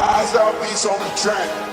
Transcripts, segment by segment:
Eyes out, beats on the track.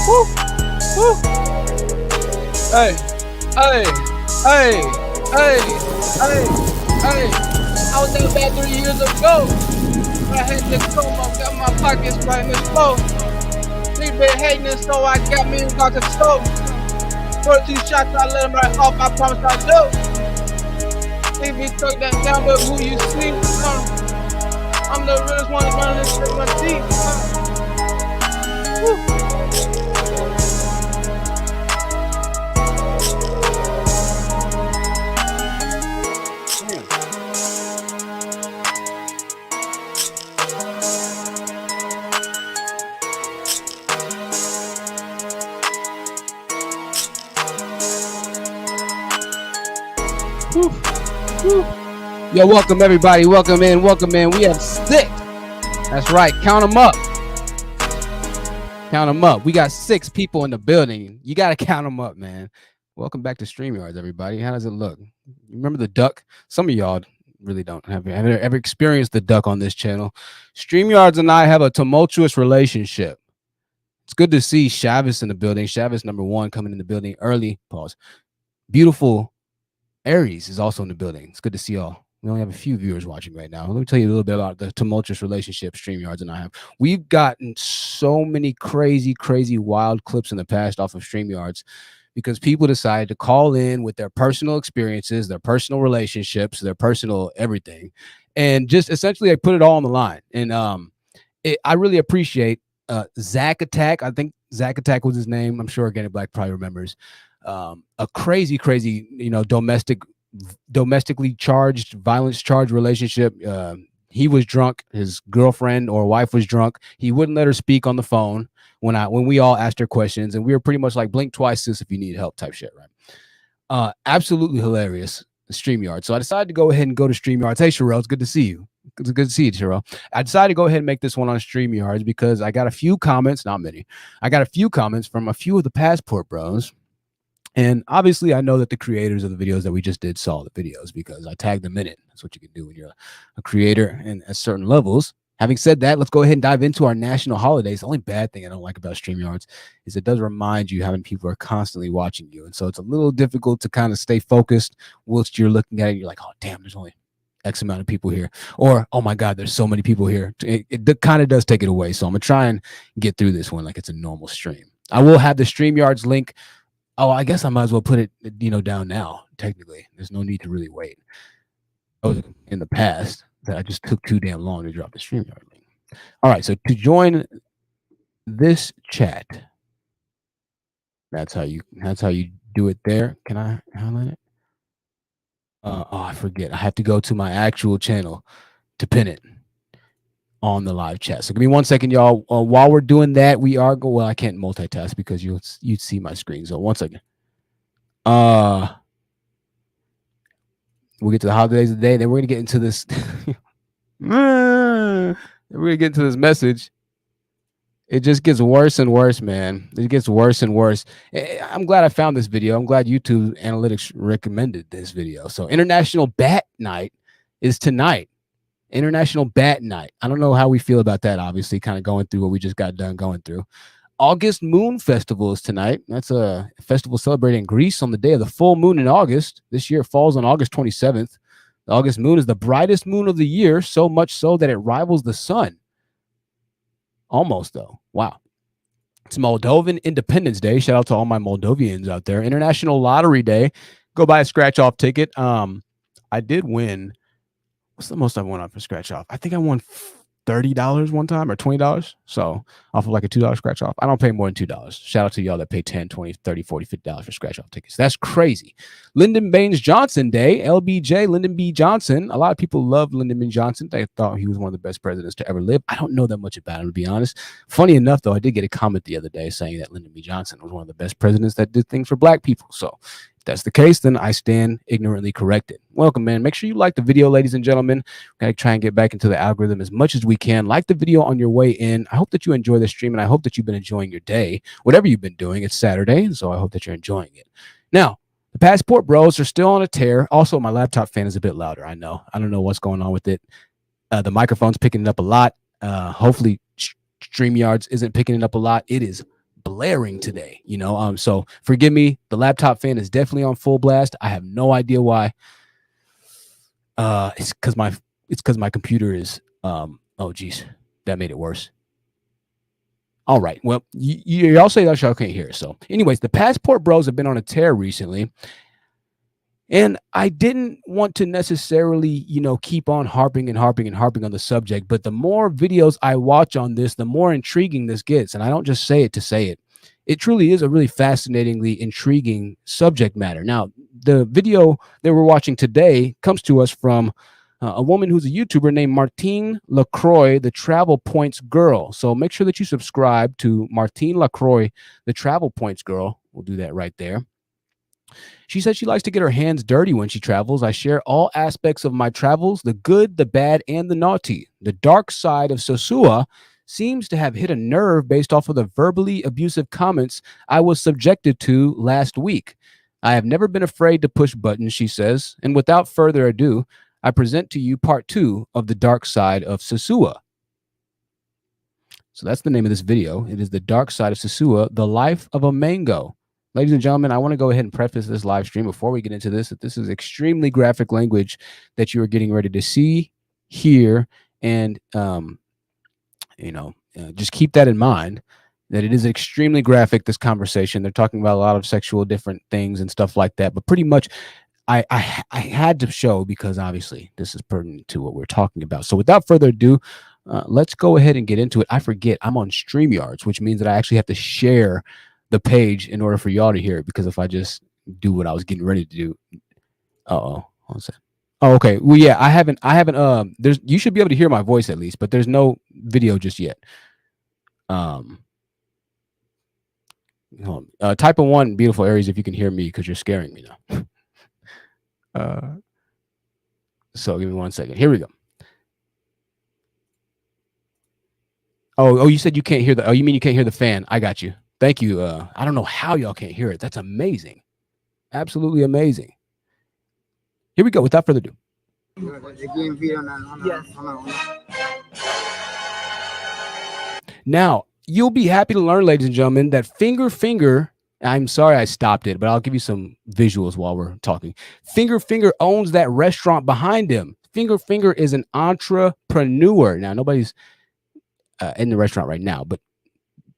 Woo, woo. Hey, hey, hey, hey, hey, hey. I was that bad 3 years ago. I had to come up, got my pockets right in this flow. Niggas been hating it, so I got me and got the stove. First 2 shots, I let them right off, I promise I do. Niggas be tuck that down, but who you see? I'm the realest one running this shit with my teeth. Woo. Woo. Woo. Yo, welcome everybody. Welcome in. Welcome in. We have 6. That's right. Count them up. Count them up. We got 6 people in the building. You got to count them up, man. Welcome back to StreamYards, everybody. How does it look? Remember the duck? Some of y'all really don't have ever experienced the duck on this channel. StreamYards and I have a tumultuous relationship. It's good to see Chavis in the building. Chavis #1 coming in the building early. Pause. Beautiful Aries is also in the building. It's good to see y'all. We only have a few viewers watching right now. Let me tell you a little bit about the tumultuous relationship StreamYards and I have. We've gotten so many crazy, wild clips in the past off of StreamYards because people decided to call in with their personal experiences, their personal relationships, their personal everything, and just essentially like put it all on the line. And I really appreciate Zach Attack. I think Zach Attack was his name. I'm sure Organic Black probably remembers. A crazy, you know, domestically charged, violence charged relationship. He was drunk. His girlfriend or wife was drunk. He wouldn't let her speak on the phone when we all asked her questions, and we were pretty much like blink twice, sis, if you need help type shit, right? Absolutely hilarious. StreamYard. So I decided to go ahead and go to StreamYards. Hey, Sherelle, it's good to see you. It's good to see you, Sherelle. I decided to go ahead and make this one on StreamYards because I got a few comments, not many. I got a few comments from a few of the Passport Bros. And obviously, I know that the creators of the videos that we just did saw the videos because I tagged them in it. That's what you can do when you're a creator and at certain levels. Having said that, let's go ahead and dive into our national holidays. The only bad thing I don't like about StreamYards is it does remind you how many people are constantly watching you. And so it's a little difficult to kind of stay focused whilst you're looking at it. You're like, oh, damn, there's only X amount of people here. Or, oh, my God, there's so many people here. It kind of does take it away. So I'm going to try and get through this one like it's a normal stream. I will have the StreamYards link. Oh, I guess I might as well put it, you know, down now. Technically, there's no need to really wait. In the past, that I just took too damn long to drop the StreamYard link. All right, so to join this chat, that's how you do it there. Can I highlight it? Oh, I forget. I have to go to my actual channel to pin it on the live chat. So give me 1 second, y'all. While we're doing that, we are well, I can't multitask because you'd see my screen. So 1 second. We'll get to the holidays of the day, then we're gonna get into this. We're gonna get into this message. It just gets worse and worse, man. It gets worse and worse. I'm glad I found this video. I'm glad YouTube Analytics recommended this video. So International Bat Night is tonight. International Bat Night. I don't know how we feel about that, obviously, kind of going through what we just got done going through. August Moon Festival is tonight. That's a festival celebrating Greece on the day of the full moon in August. This year falls on August 27th. The August moon is the brightest moon of the year, so much so that it rivals the sun. Almost, though. Wow. It's Moldovan Independence Day. Shout out to all my Moldovians out there. International Lottery Day. Go buy a scratch-off ticket. I did win. What's the most I won on for scratch-off? I think I won $30 one time or $20. So off of like a $2 scratch off. I don't pay more than $2. Shout out to y'all that pay $10, $20, $30, $40, $50 for scratch off tickets. That's crazy. Lyndon Baines Johnson Day, LBJ, Lyndon B. Johnson. A lot of people love Lyndon B. Johnson. They thought he was one of the best presidents to ever live. I don't know that much about him, to be honest. Funny enough, though, I did get a comment the other day saying that Lyndon B. Johnson was one of the best presidents that did things for black people. So that's the case, then I stand ignorantly corrected. Welcome, man. Make sure you like the video, ladies and gentlemen. We're going to try and get back into the algorithm as much as we can. Like the video on your way in. I hope that you enjoy the stream, and I hope that you've been enjoying your day. Whatever you've been doing, it's Saturday, so I hope that you're enjoying it. Now, the Passport Bros are still on a tear. Also, my laptop fan is a bit louder, I know. I don't know what's going on with it. The microphone's picking it up a lot. Hopefully, StreamYards isn't picking it up a lot. It is blaring today, so forgive me. The laptop fan is definitely on full blast. I have no idea why. It's because my computer is oh geez, that made it worse. All right, well, y'all say that y'all can't hear it. So anyways, the Passport Bros have been on a tear recently, and I didn't want to necessarily, keep on harping on the subject. But the more videos I watch on this, the more intriguing this gets. And I don't just say it to say it. It truly is a really fascinatingly intriguing subject matter. Now, the video that we're watching today comes to us from a woman who's a YouTuber named Martine Lacroix, the Travel Points Girl. So make sure that you subscribe to Martine Lacroix, the Travel Points Girl. We'll do that right there. She says she likes to get her hands dirty when she travels. I share all aspects of my travels, the good, the bad, and the naughty. The dark side of Sosua seems to have hit a nerve based off of the verbally abusive comments I was subjected to last week. I have never been afraid to push buttons, she says. And without further ado, I present to you part 2 of the dark side of Sosua. So that's the name of this video. It is The Dark Side of Sosua, The Life of a Mango. Ladies and gentlemen, I want to go ahead and preface this live stream before we get into this, that this is extremely graphic language that you are getting ready to see, hear, and, just keep that in mind, that it is extremely graphic, this conversation. They're talking about a lot of sexual different things and stuff like that. But pretty much I had to show, because obviously this is pertinent to what we're talking about. So without further ado, let's go ahead and get into it. I forget I'm on StreamYards, which means that I actually have to share the page in order for y'all to hear it, because if I just do what I was getting ready to do, one second. Oh, okay. Well, yeah, I haven't you should be able to hear my voice at least, but there's no video just yet. Type of 1, beautiful Aries, if you can hear me, because you're scaring me now. So give me 1 second. Here we go. Oh, you said you can't hear you mean you can't hear the fan? I got you. Thank you. I don't know how y'all can't hear it. That's amazing. Absolutely amazing. Here we go. Without further ado. Yes. Now, you'll be happy to learn, ladies and gentlemen, that Finger, I'm sorry I stopped it, but I'll give you some visuals while we're talking. Finger owns that restaurant behind him. Finger is an entrepreneur. Now, nobody's in the restaurant right now, but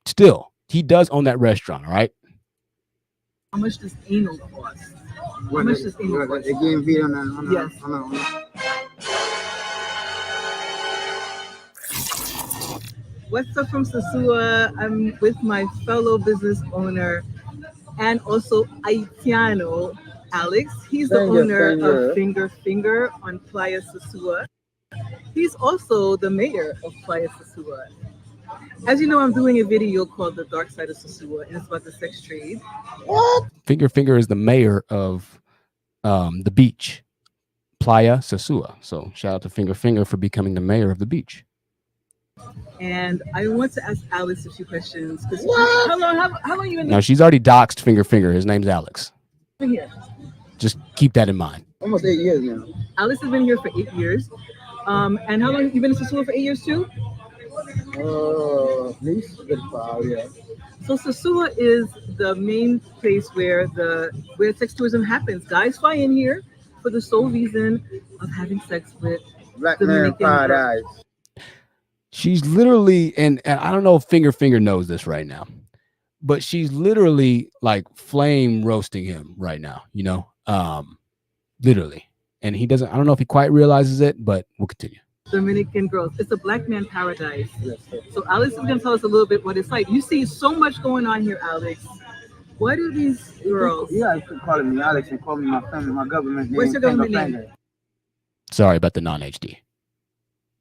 still, he does own that restaurant, all right? How much does anal cost? How much does anal cost? Yes. What's up from Sosua? I'm with my fellow business owner and also Haitiano, Alex. He's the owner of Finger on Playa Sosua. He's also the mayor of Playa Sosua. As you know, I'm doing a video called The Dark Side of Sosua, and it's about the sex trade. What? Finger is the mayor of the beach, Playa Sosua. So shout out to Finger for becoming the mayor of the beach. And I want to ask Alex a few questions. How long you been? Now, she's already doxed Finger. His name's Alex. Here. Just keep that in mind. Almost 8 years now. Alex has been here for 8 years. And how long you been in Sosua for 8 years too? At least 5, yeah. So Sosua is the main place where sex tourism happens. Guys fly in here, for the sole reason of having sex with Black man Dominican paradise. She's literally, and I don't know if Finger knows this right now, but she's literally like flame roasting him right now, you know, literally. And he doesn't, I don't know if he quite realizes it, but we'll continue. Dominican girls. It's a black man paradise. Yes, sir. So Alex is going to tell us a little bit what it's like. You see so much going on here, Alex. What do these girls? You guys could call me Alex and call me my family, my government name. What's your government name? Sorry about the non-HD.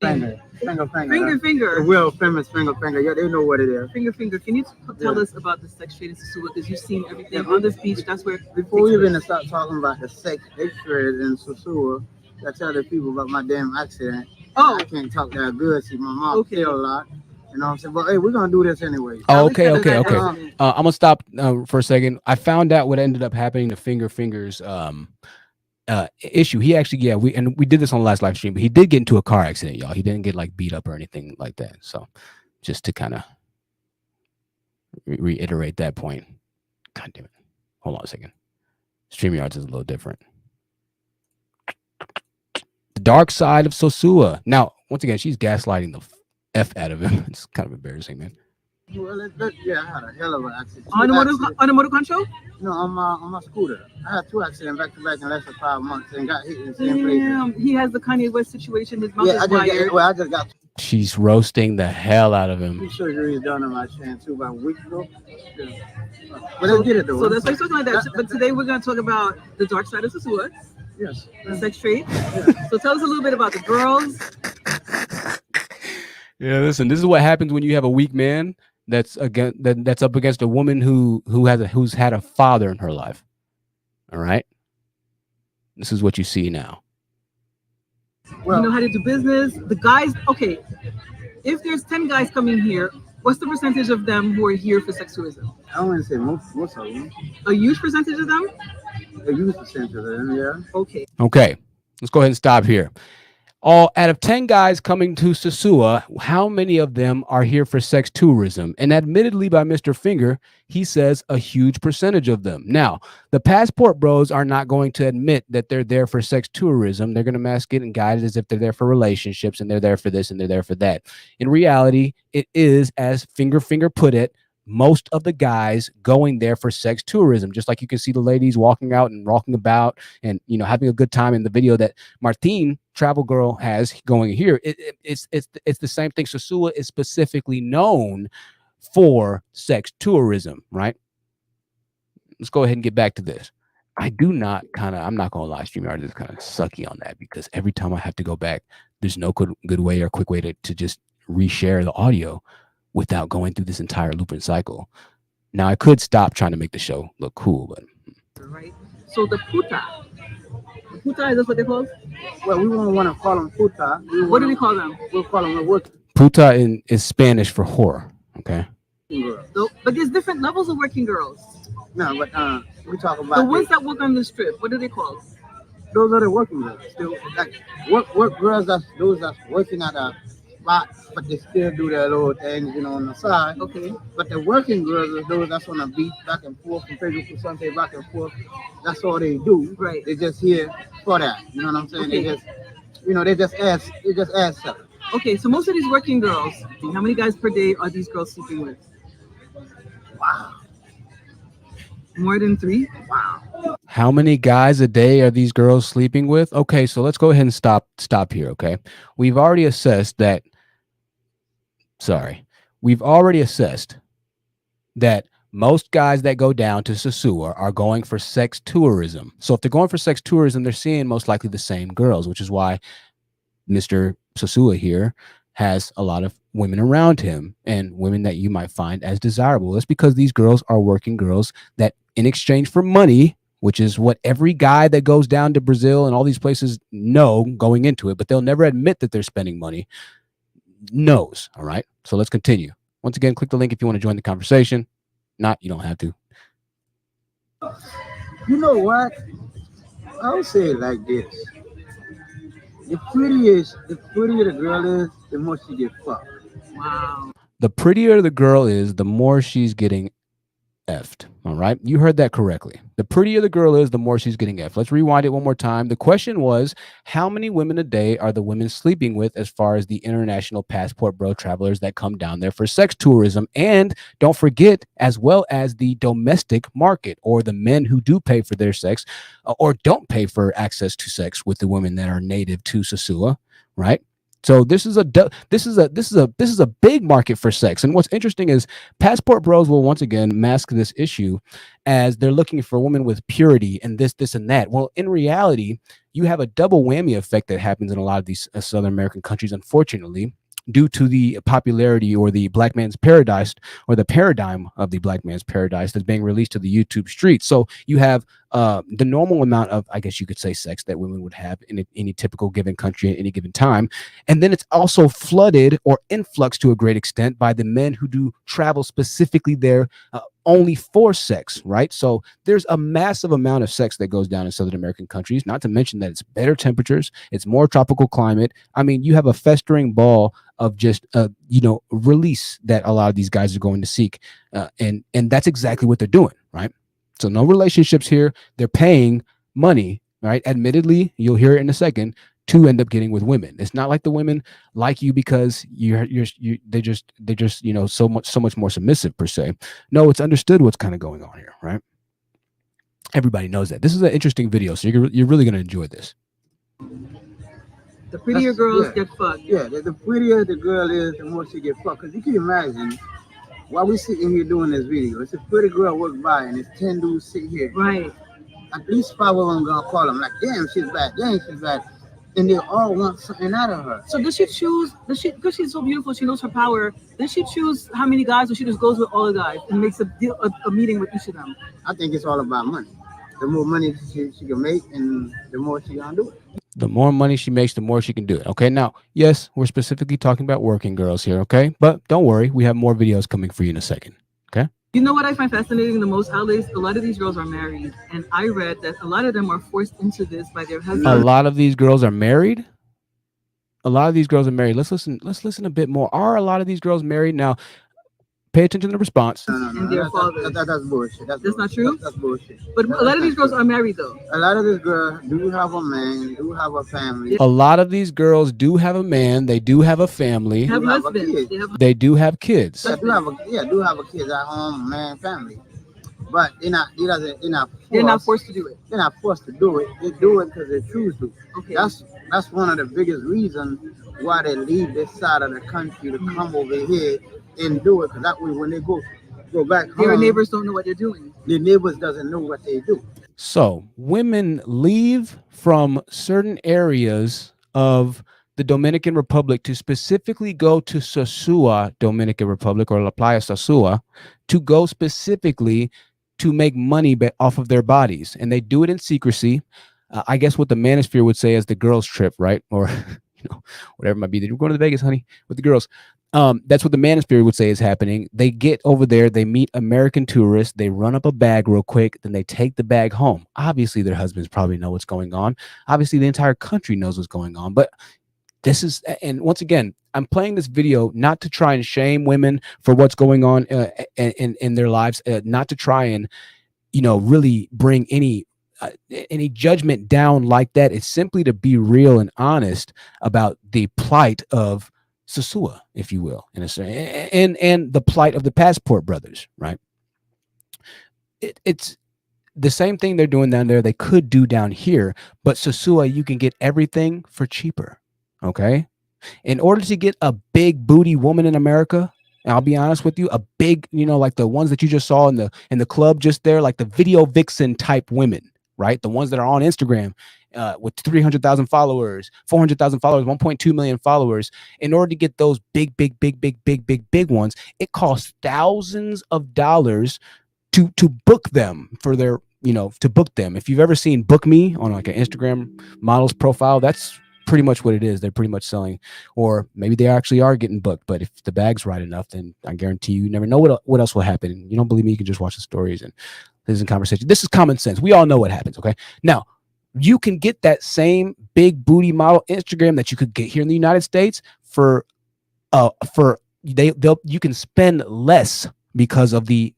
Finger. Finger. The real famous finger. Yeah, they know what it is. Finger. Can you tell us about the sex trade in Sosua? Because you've seen everything on this beach. That's where. Before we even start talking about the sex trade in Sosua, I tell the people about my damn accident. Oh. I can't talk that good. See, my mom feel a lot. You know what I'm saying? But hey, we're gonna do this anyway. Oh, okay. I'm gonna stop for a second. I found out what ended up happening to Finger's issue. He actually, we did this on the last live stream, but he did get into a car accident, y'all. He didn't get like beat up or anything like that. So just to kind of reiterate that point. God damn it. Hold on a second. StreamYards is a little different. The dark side of Sosua. Now, once again, she's gaslighting the F out of him. It's kind of embarrassing, man. Well, yeah, I had a hell of an accident. On a motor control? No, on my scooter. I had 2 accidents back to back in less than 5 months and got hit in the same place. He has the Kanye West situation. His mouth is wired. I just got. She's roasting the hell out of him. Surgery is done on my chin too about a week ago. Yeah. But let's get it though. So that's why he's talking like that. But today we're going to talk about the dark side of Sosua. Yes. The sex trade. Yeah. So tell us a little bit about the girls. Yeah, listen. This is what happens when you have a weak man that's up against a woman who's had a father in her life. All right. This is what you see now. Well, you know how to do business. The guys, okay. If there's 10 guys coming here, what's the percentage of them who are here for sex tourism? I want to say most of them. A huge percentage of them? A huge percentage of them, yeah. Okay. Okay. Let's go ahead and stop here. All out of 10 guys coming to Sosua, how many of them are here for sex tourism? And admittedly by Mr. Finger, he says a huge percentage of them. Now, the passport bros are not going to admit that they're there for sex tourism. They're going to mask it and guide it as if they're there for relationships and they're there for this and they're there for that. In reality, it is, as Finger put it, most of the guys going there for sex tourism, just like you can see the ladies walking out and rocking about and, you know, having a good time in the video that Martine Travel Girl has going here. It's the same thing. Sosua is specifically known for sex tourism, right? Let's go ahead and get back to this. I'm not gonna lie, StreamYard is kind of sucky on that because every time I have to go back, there's no good way or quick way to just reshare the audio without going through this entire looping cycle. Now I could stop trying to make the show look cool, but right. So the puta is that what they call? Well, we won't want to call them puta. What do we call them? We'll call them working. Puta is Spanish for whore. Okay. So, but there's different levels of working girls. No, but we talk about the ones that work on the strip. What do they call? Those are the working girls. Still, like work girls. Those that's working at a spot, but they still do their little things, you know, on the side. Okay. But the working girls are those that's on the beach, back and forth, from Pedro to Sunday, back and forth. That's all they do. Right. They're just here for that. You know what I'm saying? Okay. They just ask stuff. Okay, so most of these working girls, how many guys per day are these girls sleeping with? Wow. More than 3? Wow. How many guys a day are these girls sleeping with? Okay, so let's go ahead and stop here, okay? We've already assessed that most guys that go down to Sosua are going for sex tourism. So if they're going for sex tourism, they're seeing most likely the same girls, which is why Mr. Sosua here has a lot of women around him and women that you might find as desirable. That's because these girls are working girls that in exchange for money, which is what every guy that goes down to Brazil and all these places know going into it, but they'll never admit that they're spending money, knows. All right. So let's continue. Once again, click the link if you want to join the conversation. Not, you don't have to. You know what? I'll say it like this. The prettier the girl is, the more she gets fucked. Wow. The prettier the girl is, the more she's getting effed. All right. You heard that correctly. The prettier the girl is, the more she's getting effed. Let's rewind it one more time. The question was, how many women a day are the women sleeping with as far as the international passport bro travelers that come down there for sex tourism? And don't forget, as well as the domestic market, or the men who do pay for their sex or don't pay for access to sex with the women that are native to Sosua, right? So this is a big market for sex. And what's interesting is passport bros will once again mask this issue as they're looking for women with purity and this, and that. Well, in reality, you have a double whammy effect that happens in a lot of these Southern American countries, unfortunately, due to the popularity or the black man's paradise, or the paradigm of the black man's paradise that's being released to the YouTube streets. So you have the normal amount of, I guess you could say, sex that women would have in any typical given country at any given time. And then it's also flooded or influxed to a great extent by the men who do travel specifically there only for sex, right? So there's a massive amount of sex that goes down in Southern American countries, not to mention that it's better temperatures, it's more tropical climate. I mean, you have a festering ball of just, release that a lot of these guys are going to seek. And that's exactly what they're doing, right? So no relationships here. They're paying money, right? Admittedly, you'll hear it in a second, to end up getting with women. It's not like the women like you because they're just so much more submissive per se. No, it's understood what's kind of going on here, right? Everybody knows that. This is an interesting video, so you're really going to enjoy this. The prettier girls get fucked. Yeah, the prettier the girl is, the more she get fucked. Because you can imagine, while we sitting here doing this video, it's a pretty girl walk by and it's 10 dudes sitting here. Right. At least 5 of them gonna call them like, damn, she's bad, damn, she's bad. And they all want something out of her. So does she choose, because she's so beautiful, she knows her power, does she choose how many guys, or she just goes with all the guys and makes a meeting with each of them? I think it's all about money. The more money she can make, and the more she gonna do it. The more money she makes, the more she can do it. Okay, now, yes, we're specifically talking about working girls here, okay? But don't worry, we have more videos coming for you in a second, okay? You know what I find fascinating the most, Alex? A lot of these girls are married, and I read that a lot of them are forced into this by their husbands. A lot of these girls are married? A lot of these girls are married. Let's listen a bit more. Are a lot of these girls married? Now, pay attention to the response. No. And their fathers. That's bullshit. That's not true? That's bullshit. But a lot of these girls are married, though. A lot of these girls do have a man, do have a family. A lot of these girls do have a man. They do have a family. They have Do have a husbands. kid. They do have kids. Yeah, do have a kid at home, man, family. But they're not forced to do it. They're not forced to do it. They do it because they choose to. Okay. That's one of the biggest reasons why they leave this side of the country to come over here and do it. Because that way, when they go back home, Their neighbors don't know what they're doing. the neighbors doesn't know what they do. So women leave from certain areas of the Dominican Republic to specifically go to Sosua, Dominican Republic, or La Playa Sosua, to go specifically to make money off of their bodies. And they do it in secrecy. I guess what the manosphere would say is the girls' trip, right? Or whatever it might be. We're going to Vegas, honey, with the girls. That's what the manosphere would say is happening. They get over there, they meet American tourists, they run up a bag real quick, then they take the bag home. Obviously, their husbands probably know what's going on. Obviously, the entire country knows what's going on. But this is, and once again, I'm playing this video not to try and shame women for what's going on in their lives, not to try and, really bring any judgment down like that. It's simply to be real and honest about the plight of Sosua, if you will, in a sense, and the plight of the passport brothers, right? It's the same thing they're doing down there. They could do down here, but Sosua, you can get everything for cheaper. Okay. In order to get a big booty woman in America, and I'll be honest with you, a big, like the ones that you just saw in the club just there, like the video vixen type women, right? The ones that are on Instagram with 300,000 followers, 400,000 followers, 1.2 million followers. In order to get those big ones, it costs thousands of dollars to book them for their, to book them. If you've ever seen Book Me on like an Instagram model's profile, that's pretty much what it is. They're pretty much selling, or maybe they actually are getting booked. But if the bag's right enough, then I guarantee you never know what else will happen. And you don't believe me, you can just watch the stories and listen to conversation. This is common sense. We all know what happens. Okay. Now you can get that same big booty model Instagram that you could get here in the United States for you can spend less because of the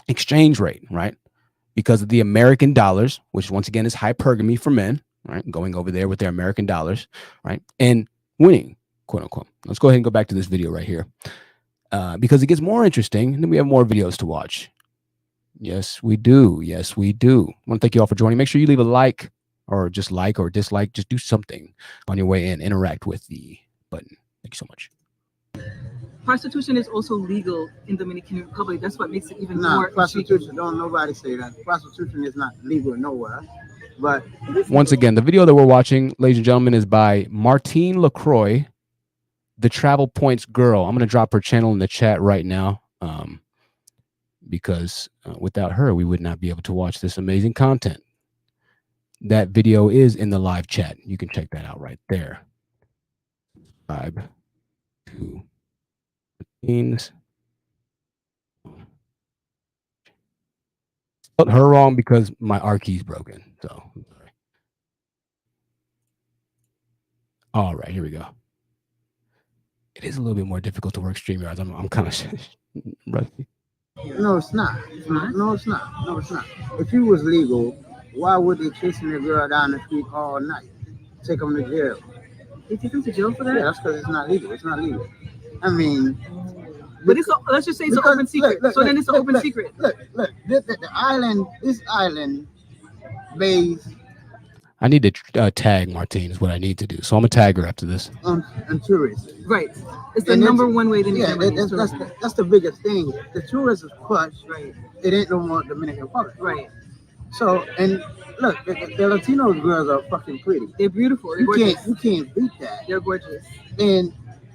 exchange rate, right? Because of the American dollars, which once again is hypergamy for men, right? Going over there with their American dollars, right? And winning, quote unquote. Let's go ahead and go back to this video right here because it gets more interesting and then we have more videos to watch. Yes, we do. Yes, we do. I want to thank you all for joining. Make sure you leave a like or just like or dislike. Just do something on your way in. Interact with the button. Thank you so much. Prostitution is also legal in Dominican Republic. That's what makes it even more. Prostitution, don't nobody say that. Prostitution is not legal nowhere. But once again, the video that we're watching, ladies and gentlemen, is by Martine LaCroix, the Travel Points Girl. I'm going to drop her channel in the chat right now because without her, we would not be able to watch this amazing content. That video is in the live chat. You can check that out right there. Subscribe to Martine's. Spelled her wrong because my R key's broken. So, I'm sorry. All right, here we go. It is a little bit more difficult to work StreamYards. I'm kind of rusty. No, it's not. No, it's not. No, it's not. If it was legal, why would they chasing the girl down the street all night? Take them to jail. They take them to jail for that? Yeah, that's because it's not legal. It's not legal. I mean, but it's let's just say it's an open secret. So then it's an open secret. Look. The island, this island, base. I need to tag Martine is what I need to do. So I'm gonna tag her after this. And tourists. Right. It's the number one way to make money. That's the biggest thing. The tourists is push. Right. It ain't no more Dominican Republic. Right. So, and look, the Latino girls are fucking pretty. They're beautiful. They're gorgeous. You can't beat that. They're gorgeous. And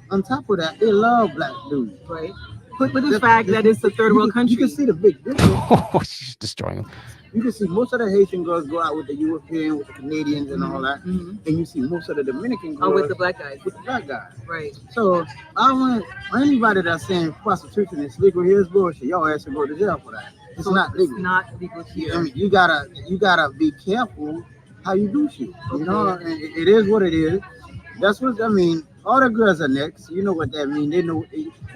on top of that, they love black dudes. Right. But the fact that it's a third world country. You can see the big difference. Oh, she's destroying them. You can see most of the Haitian girls go out with the European, with the Canadians and all that. Mm-hmm. And you see most of the Dominican girls with the black guys. With the black guys. Right. So I want anybody that's saying prostitution is legal here is bullshit. Y'all has to go to jail for that. It's not legal. It's not legal here. I mean, you gotta be careful how you do shit. Okay. You know, it is what it is. That's what I mean. All the girls are next. You know what that means. They know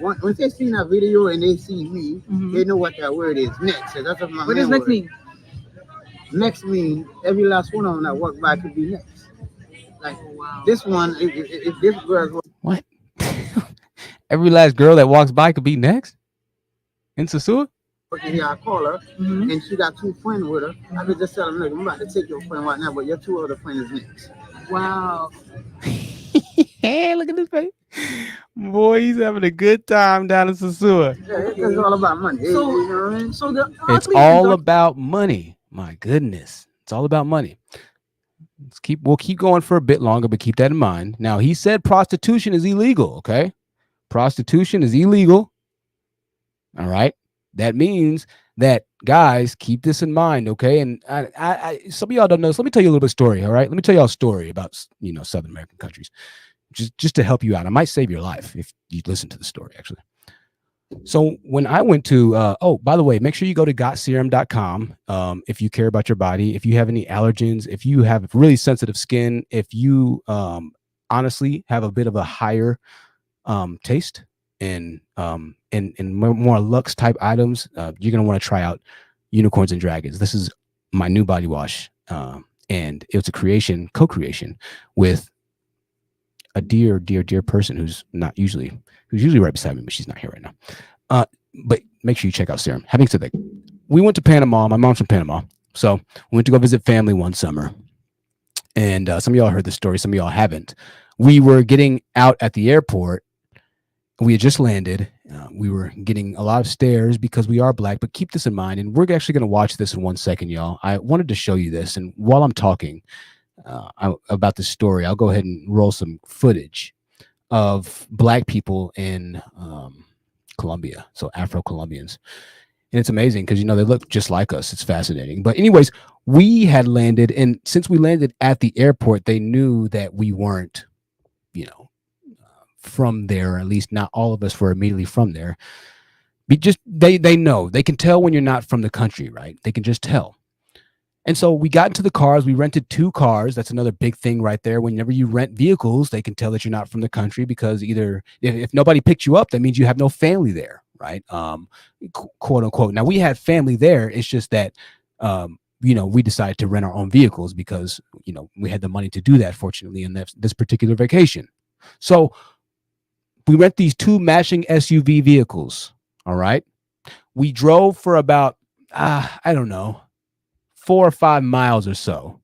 once they see that video and they see me, they know what that word is. Next. So that's what does next mean? Next means every last one of them that walk by could be next. Like this one, if this girl. What? Every last girl that walks by could be next in Sosua? Okay, here I call her, and she got two friends with her. I could just tell them, look, I'm about to take your friend right now, but your two other friends is next. Wow. Hey, look at this face. Boy, he's having a good time down in Sosua. Yeah, it's all about money. So, you know what I mean? So it's all about money. My goodness. It's all about money. We'll keep going for a bit longer, but keep that in mind. Now, he said prostitution is illegal, okay? Prostitution is illegal. All right. That means that, guys, keep this in mind, okay? And I some of y'all don't know. So let me tell you a little bit of story, all right? Let me tell y'all a story about, Southern American countries, just to help you out. I might save your life if you listen to the story, actually. So when I went to, oh, by the way, make sure you go to gotserum.com if you care about your body, if you have any allergens, if you have really sensitive skin, if you honestly have a bit of a higher taste and more luxe type items, you're going to want to try out Unicorns and Dragons. This is my new body wash. And it was a co-creation with a dear person who's usually right beside me, but she's not here right now. But make sure you check out Serum. Having said that, we went to Panama. My mom's from Panama. So we went to go visit family one summer. And some of y'all heard the story. Some of y'all haven't. We were getting out at the airport. We had just landed. We were getting a lot of stares because we are black, but keep this in mind. And we're actually going to watch this in 1 second, y'all. I wanted to show you this. And while I'm talking about this story, I'll go ahead and roll some footage of black people in Colombia. So Afro-Colombians. And it's amazing because, they look just like us. It's fascinating. But anyways, we had landed. And since we landed at the airport, they knew that we weren't, from there, or at least not all of us were immediately from there. They know. They can tell when you're not from the country, right? They can just tell. And so we got into the cars. We rented 2 cars. That's another big thing right there. Whenever you rent vehicles, they can tell that you're not from the country because either if nobody picked you up, that means you have no family there, right? Quote unquote. Now we had family there. It's just that, you know, we decided to rent our own vehicles because, you know, we had the money to do that, fortunately, in this particular vacation. So we rent these 2 matching SUV vehicles. All right. We drove for about, I don't know, 4 or 5 miles or so.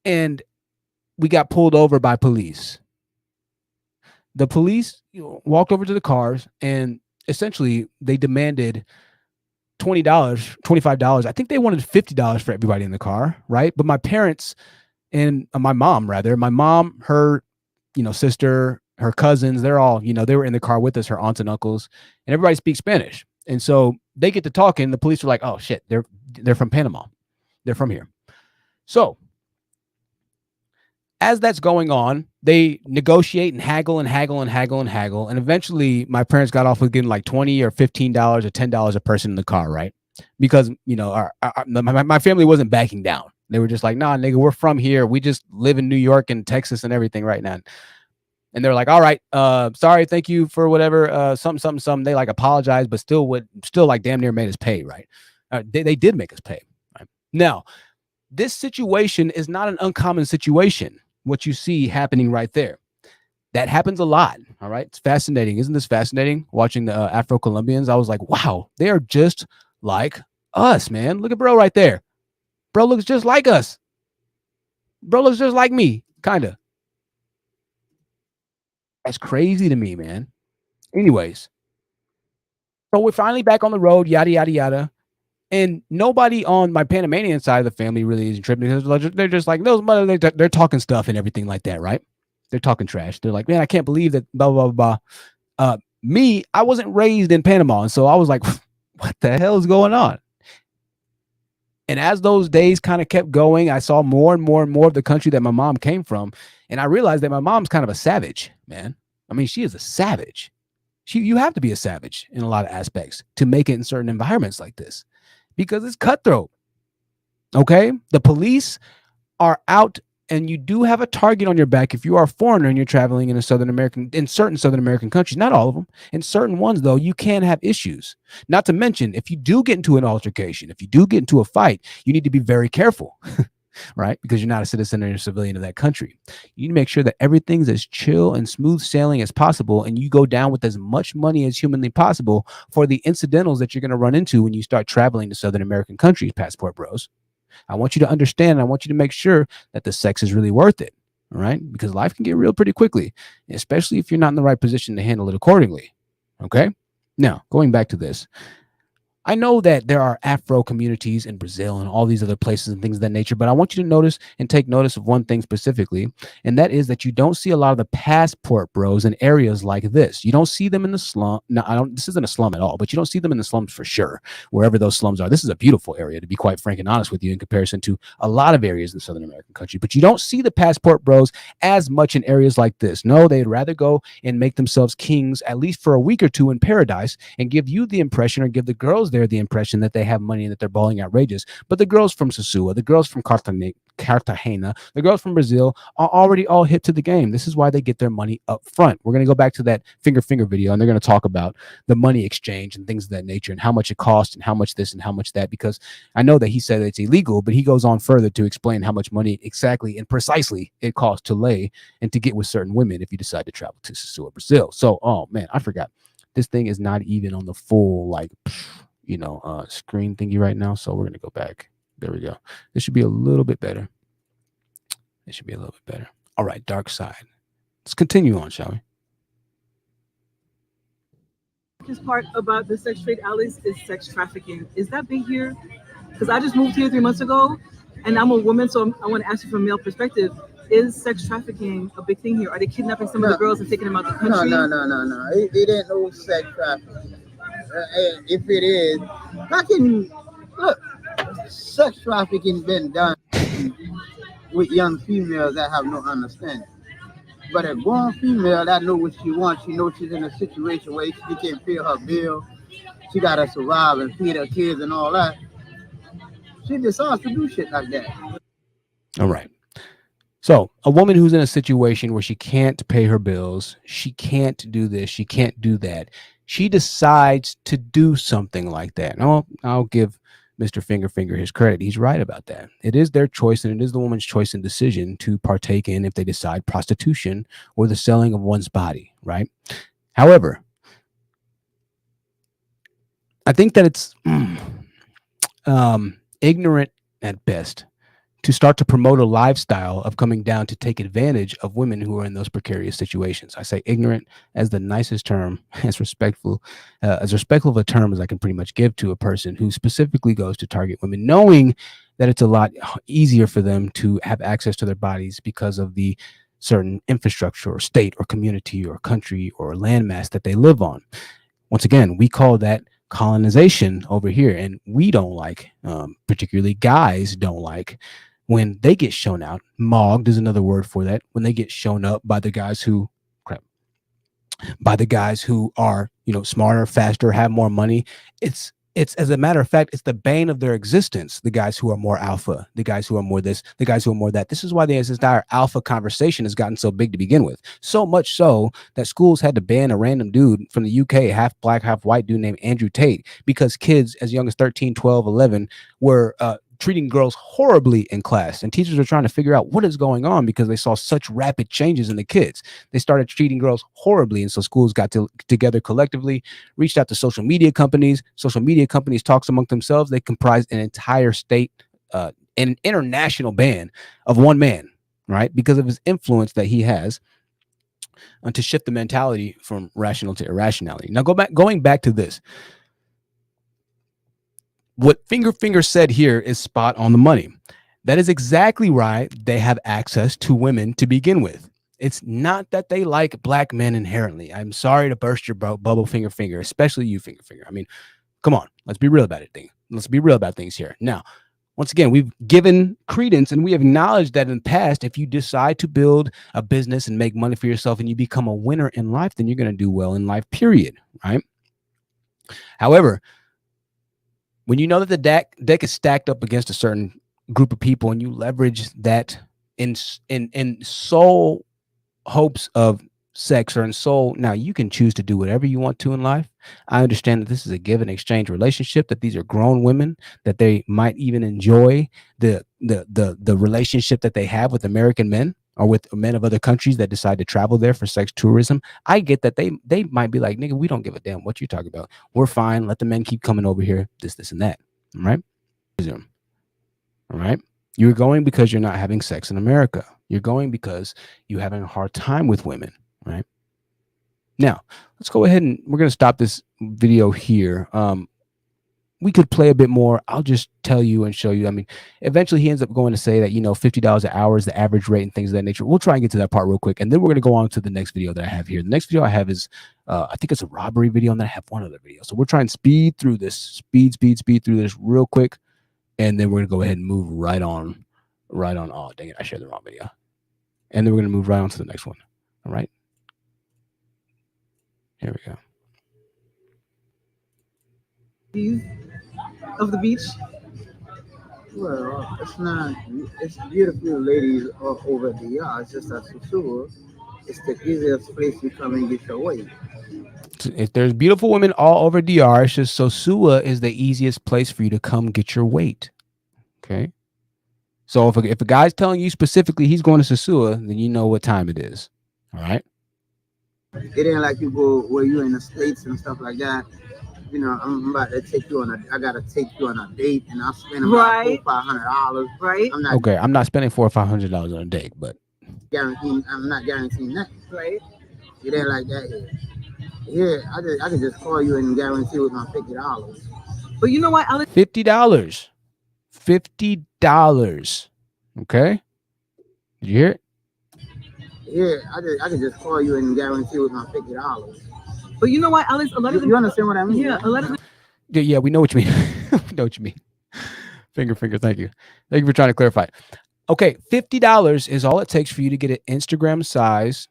And we got pulled over by police. The police walked over to the cars and essentially they demanded $20, $25. I think they wanted $50 for everybody in the car, right? But my parents and my mom, her, you know, sister, her cousins, they're all, you know, they were in the car with us, her aunts and uncles, and everybody speaks Spanish. And so they get to talking. The police were like, oh shit, they're from Panama. They're from here. So as that's going on, they negotiate and haggle and haggle and haggle and haggle. And eventually my parents got off with getting like $20 or $15 or $10 a person in the car, right? Because, you know, my family wasn't backing down. They were just like, nah, nigga, we're from here. We just live in New York and Texas and everything right now. And they're like, all right, sorry, thank you for whatever, something. They like apologized, but still like damn near made us pay, right? They did make us pay. Right? Now, this situation is not an uncommon situation. What you see happening right there. That happens a lot. All right. It's fascinating. Isn't this fascinating? Watching the Afro-Colombians, I was like, wow, they are just like us, man. Look at bro right there. Bro looks just like us. Bro looks just like me, kind of. That's crazy to me, man. Anyways, so we're finally back on the road, yada, yada, yada. And nobody on my Panamanian side of the family really isn't tripping because they're just like, those mother, they're talking stuff and everything like that, right? They're talking trash. They're like, man, I can't believe that, blah, blah, blah, blah. Me, I wasn't raised in Panama. And so I was like, what the hell is going on? And as those days kind of kept going, I saw more and more and more of the country that my mom came from. And I realized that my mom's kind of a savage, man. I mean, she is a savage. You have to be a savage in a lot of aspects to make it in certain environments like this. Because it's cutthroat. Okay. The police are out and you do have a target on your back if you are a foreigner and you're traveling in certain Southern American countries, not all of them. In certain ones, though, you can have issues. Not to mention, if you do get into an altercation, if you do get into a fight, you need to be very careful, right? Because you're not a citizen or a civilian of that country. You need to make sure that everything's as chill and smooth sailing as possible, and you go down with as much money as humanly possible for the incidentals that you're going to run into when you start traveling to Southern American countries, passport bros. I want you to understand, I want you to make sure that the sex is really worth it, all right? Because life can get real pretty quickly, especially if you're not in the right position to handle it accordingly, okay? Now, going back to this, I know that there are Afro communities in Brazil and all these other places and things of that nature, but I want you to notice and take notice of one thing specifically, and that is that you don't see a lot of the passport bros in areas like this. You don't see them in the slum. No, this isn't a slum at all, but you don't see them in the slums for sure, wherever those slums are. This is a beautiful area, to be quite frank and honest with you, in comparison to a lot of areas in Southern American country, but you don't see the passport bros as much in areas like this. No, they'd rather go and make themselves kings, at least for a week or two in paradise, and give you the impression, or give the girls there the impression, that they have money and that they're balling outrageous. But the girls from Sosua, the girls from Cartagena, the girls from Brazil are already all hip to the game. This is why they get their money up front. We're going to go back to that finger video, and they're going to talk about the money exchange and things of that nature, and how much it costs and how much this and how much that, because I know that he said it's illegal, but he goes on further to explain how much money exactly and precisely it costs to lay and to get with certain women if you decide to travel to Sosua, Brazil. So, oh man, I forgot. This thing is not even on the full, like, screen thingy right now. So we're going to go back. There we go. This should be a little bit better. It should be a little bit better. All right. Dark side. Let's continue on, shall we? This part about the sex trade, Alex, is sex trafficking. Is that big here? Because I just moved here 3 months ago, and I'm a woman, so I want to ask you from a male perspective. Is sex trafficking a big thing here? Are they kidnapping some of the girls and taking them out the country? No. It ain't no sex trafficking. If it is, how can you look? Sex trafficking been done with young females that have no understanding. But a grown female that know what she wants, she knows she's in a situation where she can't pay her bill, she gotta survive and feed her kids and all that. She decides to do shit like that. All right. So a woman who's in a situation where she can't pay her bills, she can't do this, she can't do that. She decides to do something like that. And I'll give Mr. Finger his credit. He's right about that. It is their choice, and it is the woman's choice and decision to partake in, if they decide, prostitution or the selling of one's body, right? However, I think that it's ignorant at best to start to promote a lifestyle of coming down to take advantage of women who are in those precarious situations. I say ignorant as the nicest term, as respectful of a term as I can pretty much give to a person who specifically goes to target women, knowing that it's a lot easier for them to have access to their bodies because of the certain infrastructure or state or community or country or landmass that they live on. Once again, we call that colonization over here, and we don't like, particularly guys don't like, when they get shown out. Mogged is another word for that. When they get shown up by the guys who are, smarter, faster, have more money. It's as a matter of fact, it's the bane of their existence. The guys who are more alpha, the guys who are more this, the guys who are more that. This is why the entire alpha conversation has gotten so big to begin with. So much so that schools had to ban a random dude from the UK, half black, half white dude named Andrew Tate, because kids as young as 13, 12, 11 were treating girls horribly in class, and teachers are trying to figure out what is going on because they saw such rapid changes in the kids. They started treating girls horribly, and so schools got together collectively, reached out to social media companies. Social media companies talks among themselves. They comprise an entire state, an international ban of one man, right? Because of his influence that he has to shift the mentality from rational to irrationality. Now going back to this. What Finger said here is spot on the money. That is exactly right. They have access to women to begin with. It's not that they like black men inherently. I'm sorry to burst your bubble, Finger, especially you, Finger. I mean, come on. Let's be real about it. Let's be real about things here. Now, once again, we've given credence and we acknowledged that in the past, if you decide to build a business and make money for yourself and you become a winner in life, then you're going to do well in life, period. Right? However, when you know that the deck is stacked up against a certain group of people and you leverage that in sole hopes of sex or in sole, now you can choose to do whatever you want to in life. I understand that this is a give and exchange relationship, that these are grown women, that they might even enjoy the relationship that they have with American men or with men of other countries that decide to travel there for sex tourism. I get that they might be like, nigga, we don't give a damn what you talking about. We're fine. Let the men keep coming over here, this, and that. All right. All right. You're going because you're not having sex in America. You're going because you're having a hard time with women. Right. Now, let's go ahead and we're going to stop this video here. We could play a bit more. I'll just tell you and show you. I mean, eventually he ends up going to say that, $50 an hour is the average rate and things of that nature. We'll try and get to that part real quick. And then we're going to go on to the next video that I have here. The next video I have is, I think it's a robbery video, and then I have one other video. So we're trying to speed through this, speed through this real quick. And then we're going to go ahead and move right on. Oh, dang it. I shared the wrong video. And then we're going to move right on to the next one. All right. Here we go. Of the beach? Well, it's beautiful ladies all over the yard. It's just that Sosua, it's the easiest place to come and get your weight. If there's beautiful women all over DR, it's just Sosua is the easiest place for you to come get your weight. Okay. So if a guy's telling you specifically he's going to Sosua, then you know what time it is. All right. It ain't like you go where you in the States and stuff like that. I'm about to take you I gotta take you on a date, and I'll spend about $400-500. Right. I'm not spending $400 or $500 on a date, but I'm not guaranteeing that. Right. It ain't like that here. I can just call you and guarantee with my $50. But you know what, Alex? $50. Okay. Did you hear it? Yeah, I can just call you and guarantee with my $50. But you know what, Alex? A lot of them, you understand what I mean? Yeah, a lot of them. Yeah, we know what you mean. We know what you mean. Finger, thank you. Thank you for trying to clarify. Okay, $50 is all it takes for you to get an Instagram size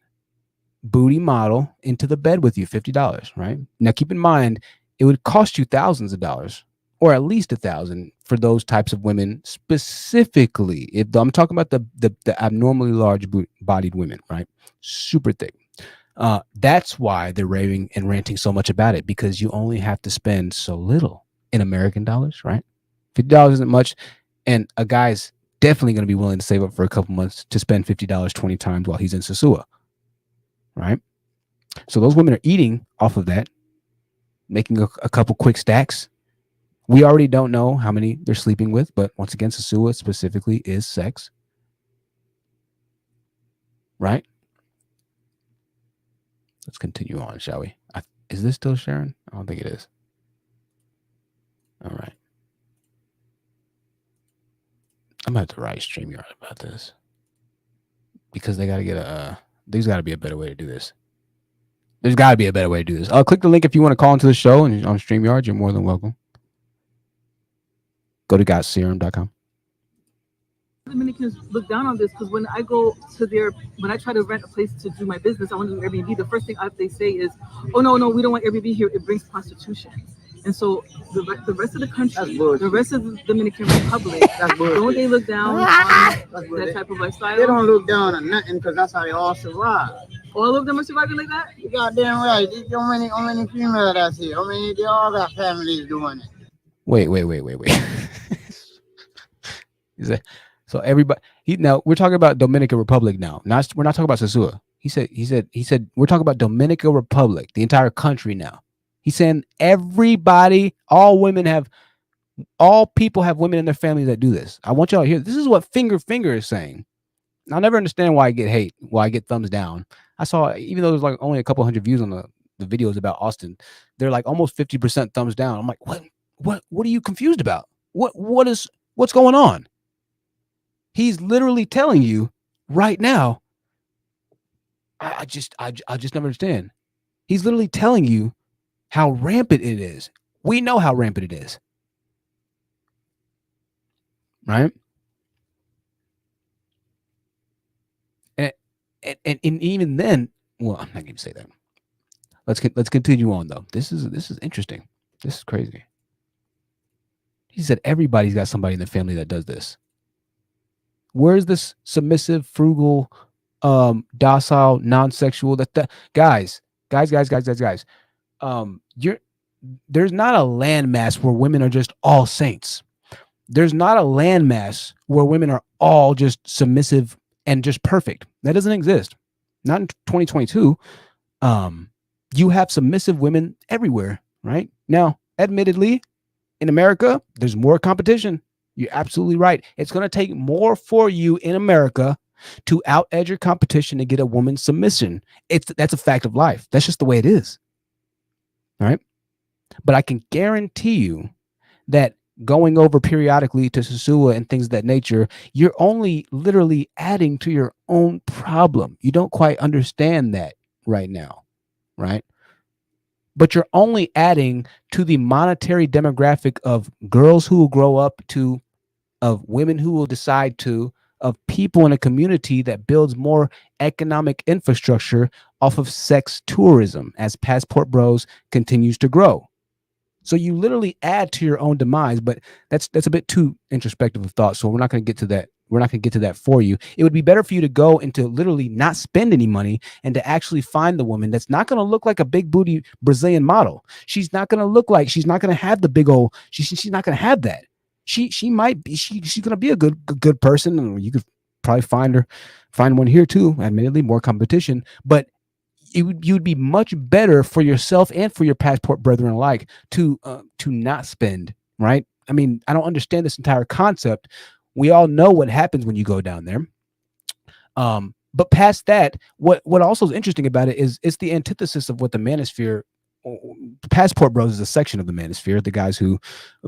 booty model into the bed with you. $50, right? Now keep in mind, it would cost you thousands of dollars or at least 1,000 for those types of women specifically. If I'm talking about the abnormally large bodied women, right? Super thick. That's why they're raving and ranting so much about it, because you only have to spend so little in American dollars, right? $50 isn't much, and a guy's definitely going to be willing to save up for a couple months to spend $50 20 times while he's in Sosua, right? So those women are eating off of that, making a couple quick stacks. We already don't know how many they're sleeping with, but once again, Sosua specifically is sex, right? Let's continue on, shall we? Is this still sharing? I don't think it is. All right. I'm going to have to write StreamYard about this, because they got to get there's got to be a better way to do this. There's got to be a better way to do this. Click the link if you want to call into the show, and on StreamYard, you're more than welcome. Go to SERUM.com. Dominicans look down on this, because when I go to when I try to rent a place to do my business, I want to do Airbnb. The first thing they say is, "Oh no, we don't want Airbnb here. It brings prostitution." And so the rest of the country, the rest of the Dominican Republic, don't they look down on that type of lifestyle? They don't look down on nothing, because that's how they all survive. All of them are surviving like that? You goddamn right. How many females that's here? How many? They all got families doing it. Wait. Is that so? Everybody, now we're talking about Dominican Republic now. We're not talking about Sosua. He said we're talking about Dominican Republic, the entire country now. He's saying everybody, all people have women in their families that do this. I want y'all to hear. This is what Finger is saying. I'll never understand why I get hate, why I get thumbs down. I saw, even though there's like only a couple hundred views on the videos about Austin, they're like almost 50% thumbs down. I'm like, what are you confused about? What's going on? He's literally telling you right now. I just never understand. He's literally telling you how rampant it is. We know how rampant it is, right? And even then, well, I'm not going to say that. Let's continue on though. This is interesting. This is crazy. He said everybody's got somebody in the family that does this. Where's this submissive, frugal, docile, non-sexual? Guys. There's not a landmass where women are just all saints. There's not a landmass where women are all just submissive and just perfect. That doesn't exist. Not in 2022. You have submissive women everywhere, right? Now, admittedly, in America, there's more competition. You're absolutely right. It's going to take more for you in America to out-edge your competition to get a woman's submission. That's a fact of life. That's just the way it is. All right. But I can guarantee you that going over periodically to Sosua and things of that nature, you're only literally adding to your own problem. You don't quite understand that right now, right? But you're only adding to the monetary demographic of girls who will grow up to, of women who will decide to, of people in a community that builds more economic infrastructure off of sex tourism as Passport Bros continues to grow. So you literally add to your own demise, but that's a bit too introspective of thought. So we're not going to get to that. We're not going to get to that for you. It would be better for you to go and to literally not spend any money and to actually find the woman that's not going to look like a big booty Brazilian model. She's not going to look like, she's not going to have the big old, she's not going to have that. She might be, she's going to be a good person. And you could probably find one here too. Admittedly, more competition, but you'd be much better for yourself and for your passport brethren alike to not spend, right? I mean, I don't understand this entire concept. We all know what happens when you go down there. But past that, what also is interesting about it is it's the antithesis of what the manosphere. Passport Bros is a section of the manosphere, the guys who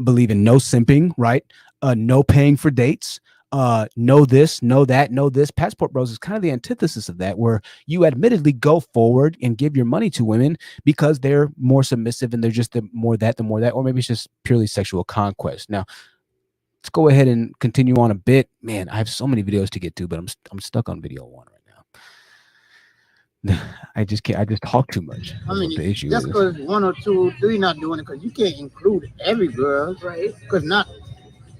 believe in no simping, right? No paying for dates. No this, no that, no this. Passport Bros is kind of the antithesis of that, where you admittedly go forward and give your money to women because they're more submissive and they're just the more that, or maybe it's just purely sexual conquest. Now, let's go ahead and continue on a bit. Man, I have so many videos to get to, but I'm stuck on video 1 right now. I just can't. I just talk too much. That's what the issue just is. because 1 or 2 or 3 not doing it, because you can't include every girl, Right. because not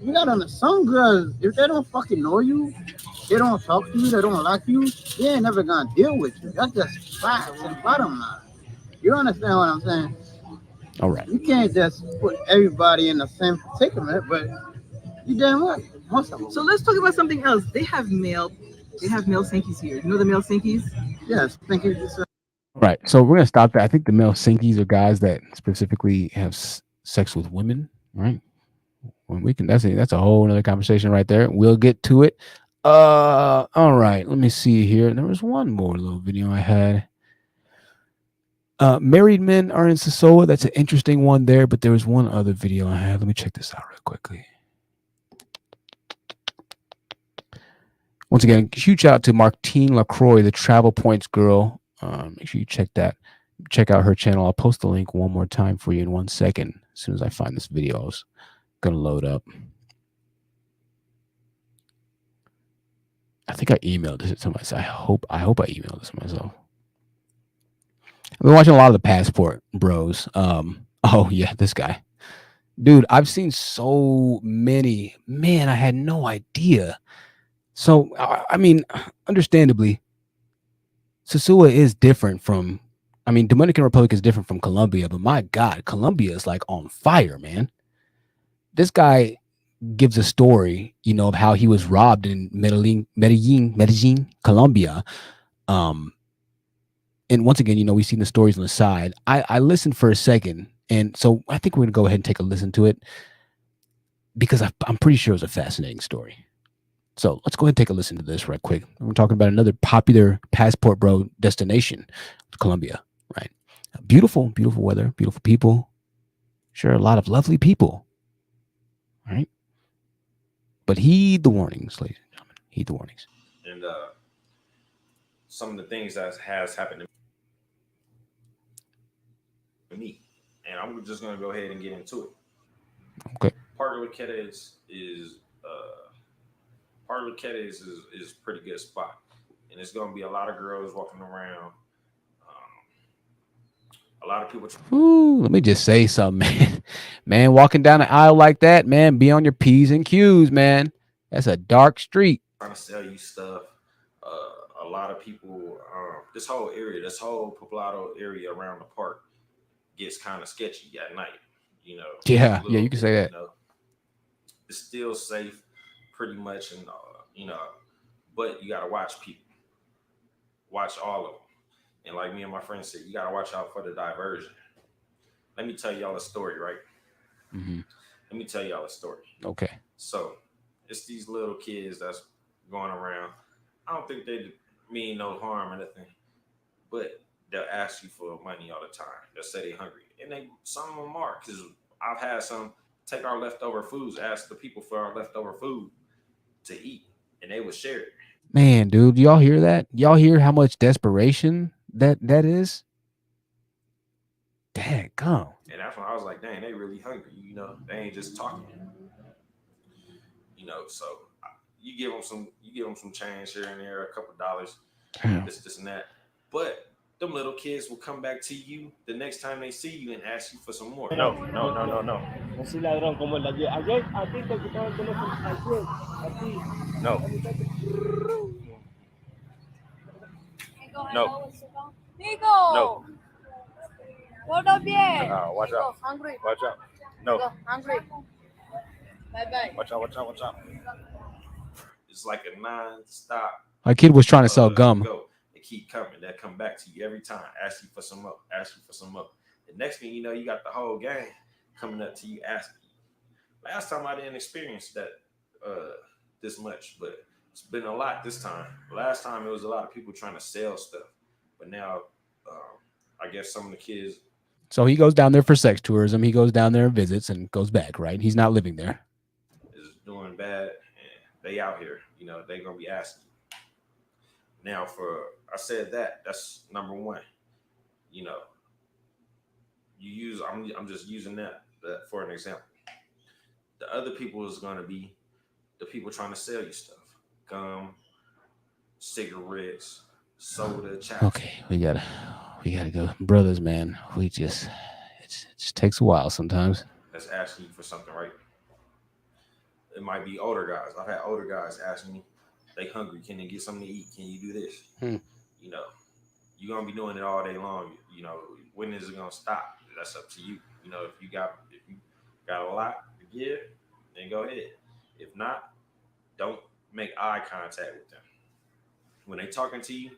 you got on some girls, if they don't fucking know you, they don't talk to you, they don't like you, they ain't never gonna deal with you. That's just facts and bottom line. You understand what I'm saying? All right. You can't just put everybody in the same predicament, but you damn right. Most of them. So let's talk about something else. They have male Sinkies here. You know the male Sinkies? Yes, thank you. All right. So we're gonna stop there. I think the male sinkies are guys that specifically have sex with women, right? When we can, that's a whole another conversation right there. We'll get to it. All right. Let me see here. There was one more little video I had. Married men are in Sosua. That's an interesting one there, but there was one other video I had. Let me check this out real quickly. Once again, huge shout out to Martine LaCroix, the Travel Points girl. Make sure you check that. Check out her channel. I'll post the link one more time for you in 1 second. As soon as I find this video, it's gonna load up. I think I emailed this to myself. I hope I emailed this to myself. I've been watching a lot of the Passport Bros. Oh yeah, this guy. Dude, I've seen so many. Man, I had no idea. So I mean, understandably, Sosua is different from. I mean, Dominican Republic is different from Colombia, but my God, Colombia is like on fire, man. This guy gives a story, you know, of how he was robbed in Medellin, Colombia. And once again, you know, we've seen the stories on the side. I listened for a second, and so I think we're gonna go ahead and take a listen to it because I'm pretty sure it was a fascinating story. So let's go ahead and take a listen to this right quick. We're talking about another popular Passport Bro destination, Colombia, right? Beautiful, beautiful weather, beautiful people. Sure, a lot of lovely people, right? But heed the warnings, ladies and gentlemen. Heed the warnings. And some of the things that has happened to me, and I'm just gonna go ahead and get into it. Okay. Part of Quetes is pretty good spot, and it's gonna be a lot of girls walking around. A lot of people. Ooh, let me just say something, man. Man, walking down the aisle like that, man, be on your P's and Q's, man. That's a dark street. Trying to sell you stuff. A lot of people. This whole area, this whole Poblado area around the park, gets kind of sketchy at night. You know. Yeah, you can say that. You know, it's still safe, pretty much, and you know, but you gotta watch people. Watch all of them. And like me and my friend said, you got to watch out for the diversion. Let me tell y'all a story, right? Mm-hmm. Let me tell y'all a story. Okay. So it's these little kids that's going around. I don't think they mean no harm or anything, but they'll ask you for money all the time. They'll say they're hungry. And some of them are, because I've had some take our leftover foods, ask the people for our leftover food to eat, and they would share it. Man, dude, y'all hear that? Y'all hear how much desperation that is? Daggone. And that's when I was like, dang, they really hungry. You know, they ain't just talking. You know, so you give them some change here and there, a couple dollars, this and that. But them little kids will come back to you the next time they see you and ask you for some more. No. No soy ladrón como el de ayer. Ayer a ti te quitaba el teléfono. Ayer a ti. No. No. Nico. No. Todo bien. Watch out. Hungry. Watch out. No. Nico, hungry. Bye. Watch out. It's like a non-stop. My kid was trying to sell gum. They keep coming. They come back to you every time. Ask you for some more. The next thing you know, you got the whole gang coming up to you asking you. Last time I didn't experience that this much, but it's been a lot this time. Last time it was a lot of people trying to sell stuff, but now I guess some of the kids. So he goes down there for sex tourism. He goes down there and visits and goes back, right? He's not living there. Is doing bad, and they out here. You know, they gonna be asking. Now, I said that's number one. You know, I'm just using that for an example. The other people is gonna be the people trying to sell you stuff, gum, cigarettes, soda, chapstick. Okay, we gotta go, brothers, man. It just takes a while sometimes. That's asking you for something, right? It might be older guys. I've had older guys ask me, they hungry, can they get something to eat? Can you do this? You know, you're gonna be doing it all day long. You know, when is it gonna stop? That's up to you. You know, if you got a lot to give, then go ahead. If not, don't make eye contact with them. When they talking to you,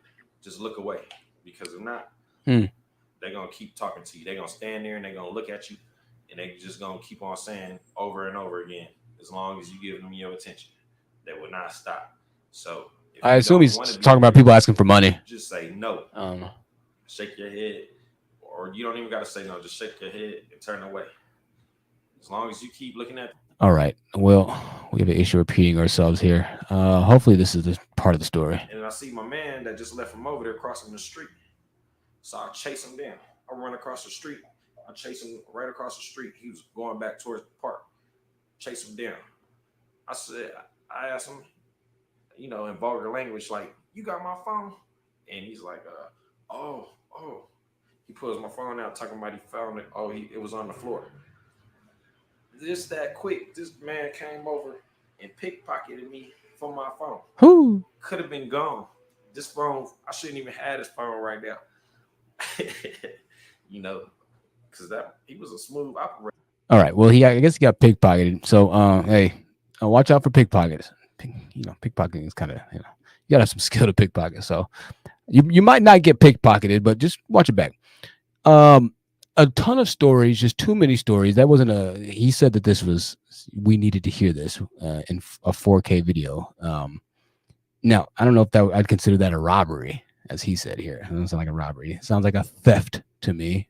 just look away. Because if not, they're gonna keep talking to you. They're gonna stand there and they're gonna look at you, and they just gonna keep on saying over and over again. As long as you give them your attention, they will not stop. So I assume he's talking about people asking for money. Just say no. Shake your head, or you don't even got to say no. Just shake your head and turn away. As long as you keep looking at. All right. Well, we have an issue repeating ourselves here. Hopefully, this is the part of the story. And I see my man that just left from over there crossing the street. So I chase him down. I run across the street. I chase him right across the street. He was going back towards the park. Chase him down. I asked him, you know, in vulgar language, like, you got my phone? And he's like, oh. He pulls my phone out, talking about he found it. Oh, it was on the floor. Just that quick, this man came over and pickpocketed me for my phone. Who could have been gone? This phone, I shouldn't even have this phone right now. You know, because he was a smooth operator. All right. Well, I guess he got pickpocketed. So, hey, watch out for pickpockets. You know, pickpocketing is kind of, you gotta have some skill to pickpocket. So, you might not get pickpocketed, but just watch it back. A ton of stories, just too many stories. That wasn't he said that we needed to hear this in a 4K video. Now, I don't know if I'd consider that a robbery, as he said here. It doesn't sound like a robbery. It sounds like a theft to me.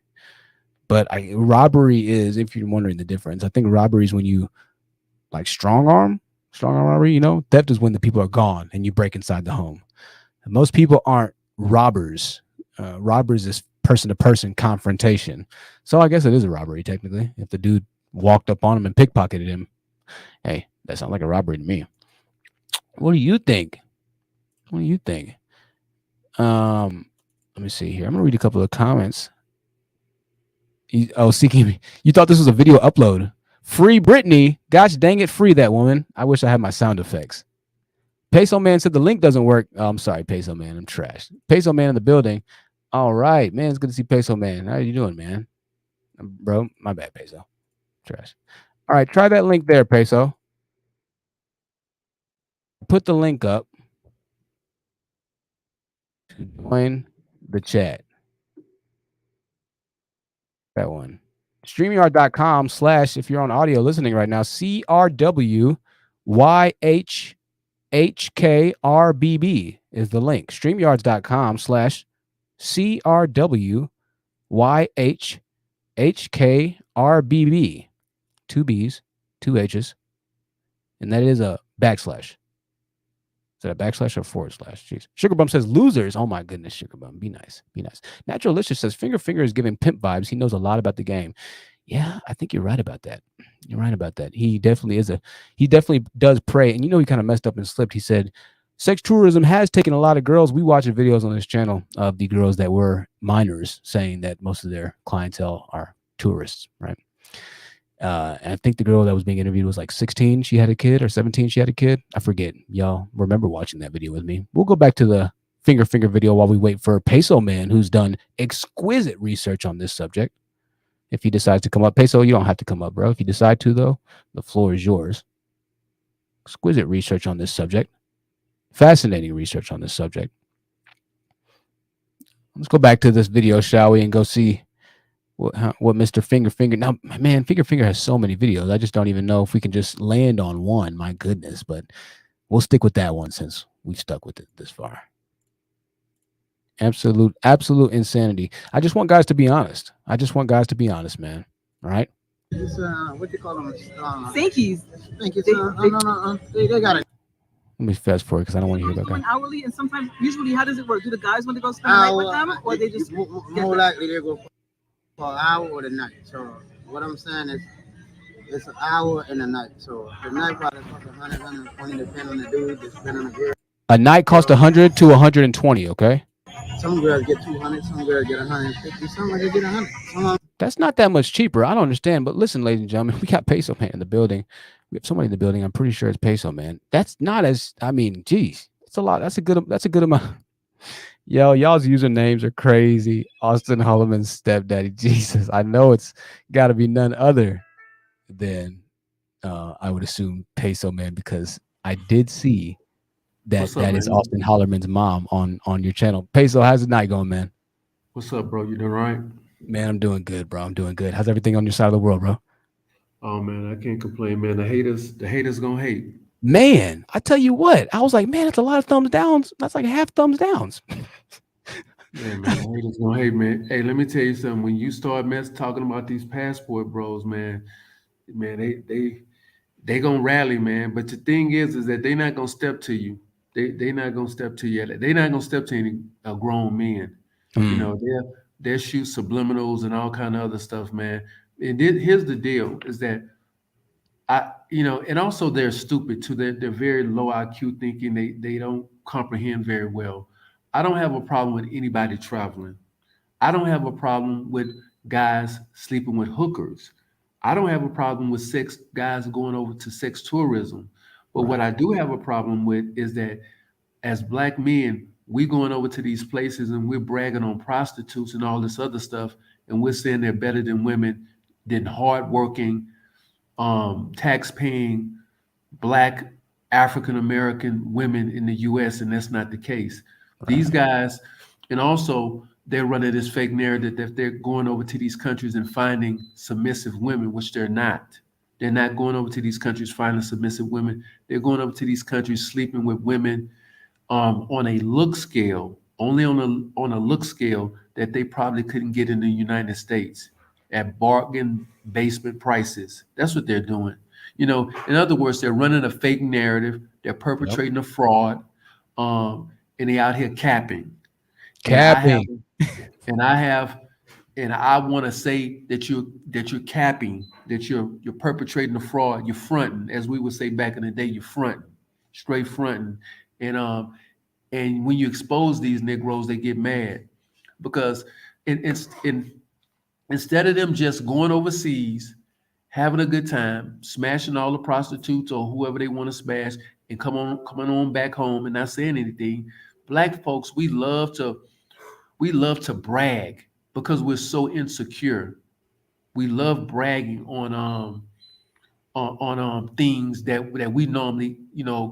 But robbery is, if you're wondering the difference, I think robbery is when you like strong arm robbery, you know. Theft is when the people are gone and you break inside the home. And most people aren't robbers. Robbers is person-to-person confrontation. So I guess it is a robbery, technically. If the dude walked up on him and pickpocketed him, hey, that sounds like a robbery to me. What do you think? Let me see here. I'm gonna read a couple of comments. Seeking. You thought this was a video upload? Free Britney. Gosh dang it, free that woman. I wish I had my sound effects. Peso Man said the link doesn't work. Oh, I'm sorry, Peso Man. I'm trash. Peso Man in the building. All right, man. It's good to see Peso Man. How are you doing, man? Bro, my bad, Peso. Trash. All right, try that link there, Peso. Put the link up to join the chat. That one. StreamYard.com/ if you're on audio listening right now, CRWYHHKRBB is the link. StreamYards.com/ CRWYHHKRBB. 2 B's, 2 H's, and that is a backslash. Is that a backslash or forward slash? Jeez. Sugar Bum says losers. Oh my goodness, Sugar Bum. Be nice. Be nice. Naturalicious says Finger is giving pimp vibes. He knows a lot about the game. Yeah, I think you're right about that. You're right about that. He definitely does pray. And you know, he kind of messed up and slipped. He said, sex tourism has taken a lot of girls. We watch videos on this channel of the girls that were minors saying that most of their clientele are tourists, right? And I think the girl that was being interviewed was like 16. She had a kid, or 17. She had a kid. I forget. Y'all remember watching that video with me. We'll go back to the Finger video while we wait for Peso Man, who's done exquisite research on this subject. If he decides to come up, Peso, you don't have to come up, bro. If you decide to, though, the floor is yours. Exquisite research on this subject. Fascinating research on this subject. Let's go back to this video, shall we, and go see what Mr. Finger. Now, man, Finger has so many videos. I just don't even know if we can just land on one. My goodness, but we'll stick with that one since we've stuck with it this far. Absolute insanity. I just want guys to be honest. Man. All right. It's, what you call them? Sinkies. They got it. Let me fast forward because I don't want to hear about that. Hourly, and sometimes, usually, how does it work? Do the guys want to go spend the night with them, or they just more likely they go for an hour or the night? So what I'm saying is, it's an hour and a night. So the night probably costs 100, 120, depending on the dude, depending on the girl. A night costs 100 to 120. Okay. Some girls get 200, some girls get 150, some girls get 100. Some of That's not that much cheaper. I don't understand. But listen, ladies and gentlemen, we got Peso Man in the building. We have somebody in the building. I'm pretty sure it's Peso Man. That's not as, I mean, geez, it's a lot. That's a good amount. Yo, y'all's usernames are crazy. Austin Holloman's stepdaddy. Jesus, I know it's got to be none other than, I would assume, Peso Man, because I did see that What's up, that is man? Austin Holloman's mom on your channel. Peso, how's the night going, man? What's up, bro? You doing all right? Man, I'm doing good, bro. I'm doing good. How's everything on your side of the world, bro? Oh man, I can't complain, man. The haters gonna hate. Man, I tell you what, I was like, man, that's a lot of thumbs downs. That's like half thumbs downs. Yeah, man, the haters gonna hate, man. Hey, let me tell you something. When you start talking about these passport bros, man, they gonna rally, man. But the thing is that they not gonna step to you. They not gonna step to you. They not gonna step to any grown men. You know, they'll shoot subliminals and all kind of other stuff, man. And here's the deal: is that and also they're stupid too. They're very low IQ thinking. They don't comprehend very well. I don't have a problem with anybody traveling. I don't have a problem with guys sleeping with hookers. I don't have a problem with guys going over to sex tourism. But what I do have a problem with is that as Black men, we going over to these places and we're bragging on prostitutes and all this other stuff, and we're saying they're better than women, than hardworking, tax-paying Black African American women in the U.S., and that's not the case. These guys, and also they're running this fake narrative that they're going over to these countries and finding submissive women, which they're not. They're not going over to these countries finding submissive women. They're going over to these countries sleeping with women on a look scale, only on a look scale that they probably couldn't get in the United States at bargain basement prices. That's what they're doing. In other words, they're running a fake narrative. They're perpetrating a fraud, and they out here capping. Capping. And I want to say that you're capping, that you're perpetrating a fraud. You're fronting, as we would say back in the day. You're fronting, straight fronting, and when you expose these Negroes, they get mad because instead of them just going overseas, having a good time, smashing all the prostitutes or whoever they want to smash, and coming on back home and not saying anything, Black folks, we love to brag because we're so insecure. We love bragging on things that we normally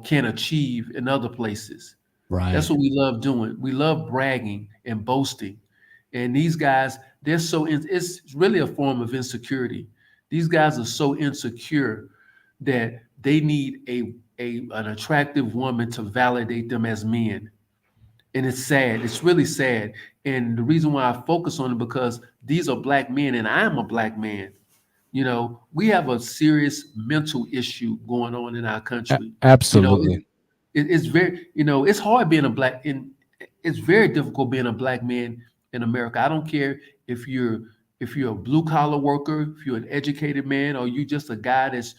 can't achieve in other places. Right. That's what we love doing. We love bragging and boasting. And these guys, it's really a form of insecurity. These guys are so insecure that they need an attractive woman to validate them as men. And it's sad. It's really sad. And the reason why I focus on it because these are Black men and I am a Black man. We have a serious mental issue going on in our country. Absolutely. It's very, it's hard being it's very difficult being a Black man in America. I don't care if you're a blue collar worker, if you're an educated man, or you just a guy that's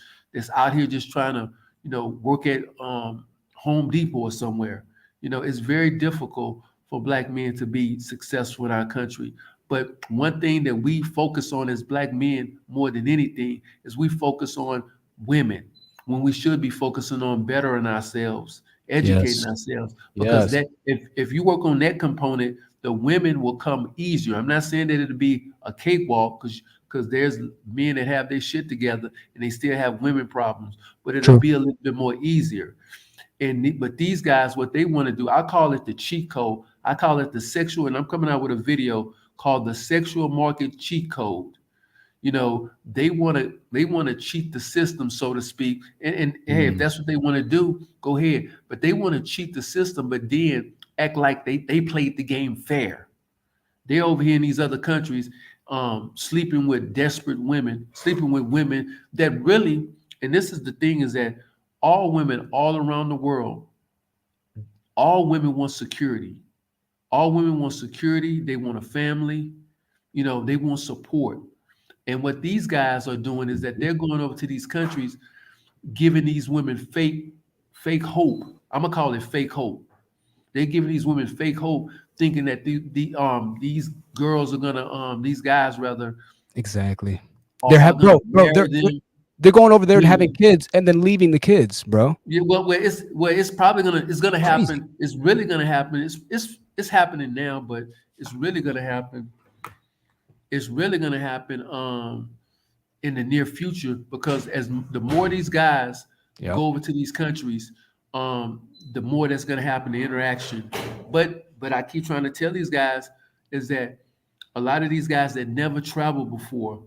out here just trying to, work at Home Depot or somewhere. It's very difficult for Black men to be successful in our country. But one thing that we focus on as Black men more than anything is we focus on women when we should be focusing on bettering ourselves, educating ourselves. Because that if you work on that component, the women will come easier. I'm not saying that it'll be a cakewalk because there's men that have their shit together and they still have women problems, but it'll be a little bit more easier. But these guys, what they want to do, I call it the cheat code. I call it the sexual, and I'm coming out with a video called the sexual market cheat code. They want to cheat the system, so to speak. And hey, if that's what they want to do, go ahead. But they want to cheat the system, but then act like they played the game fair. They're over here in these other countries, sleeping with desperate women, sleeping with women that really, and this is the thing, is that all women all around the world, all women want security. All women want security. They want a family. They want support. And what these guys are doing is that they're going over to these countries, giving these women fake hope. I'm gonna call it fake hope. They're giving these women fake hope thinking that these girls are gonna these guys rather Exactly. are gonna marry them. They're going over there and Yeah. having kids and then leaving the kids, bro. Yeah, well, it's probably gonna Crazy. happen. It's really gonna happen. It's happening now, but it's really gonna happen. It's really gonna happen in the near future, because as the more these guys Yep. go over to these countries, the more that's gonna happen, the interaction. But I keep trying to tell these guys is that a lot of these guys that never traveled before,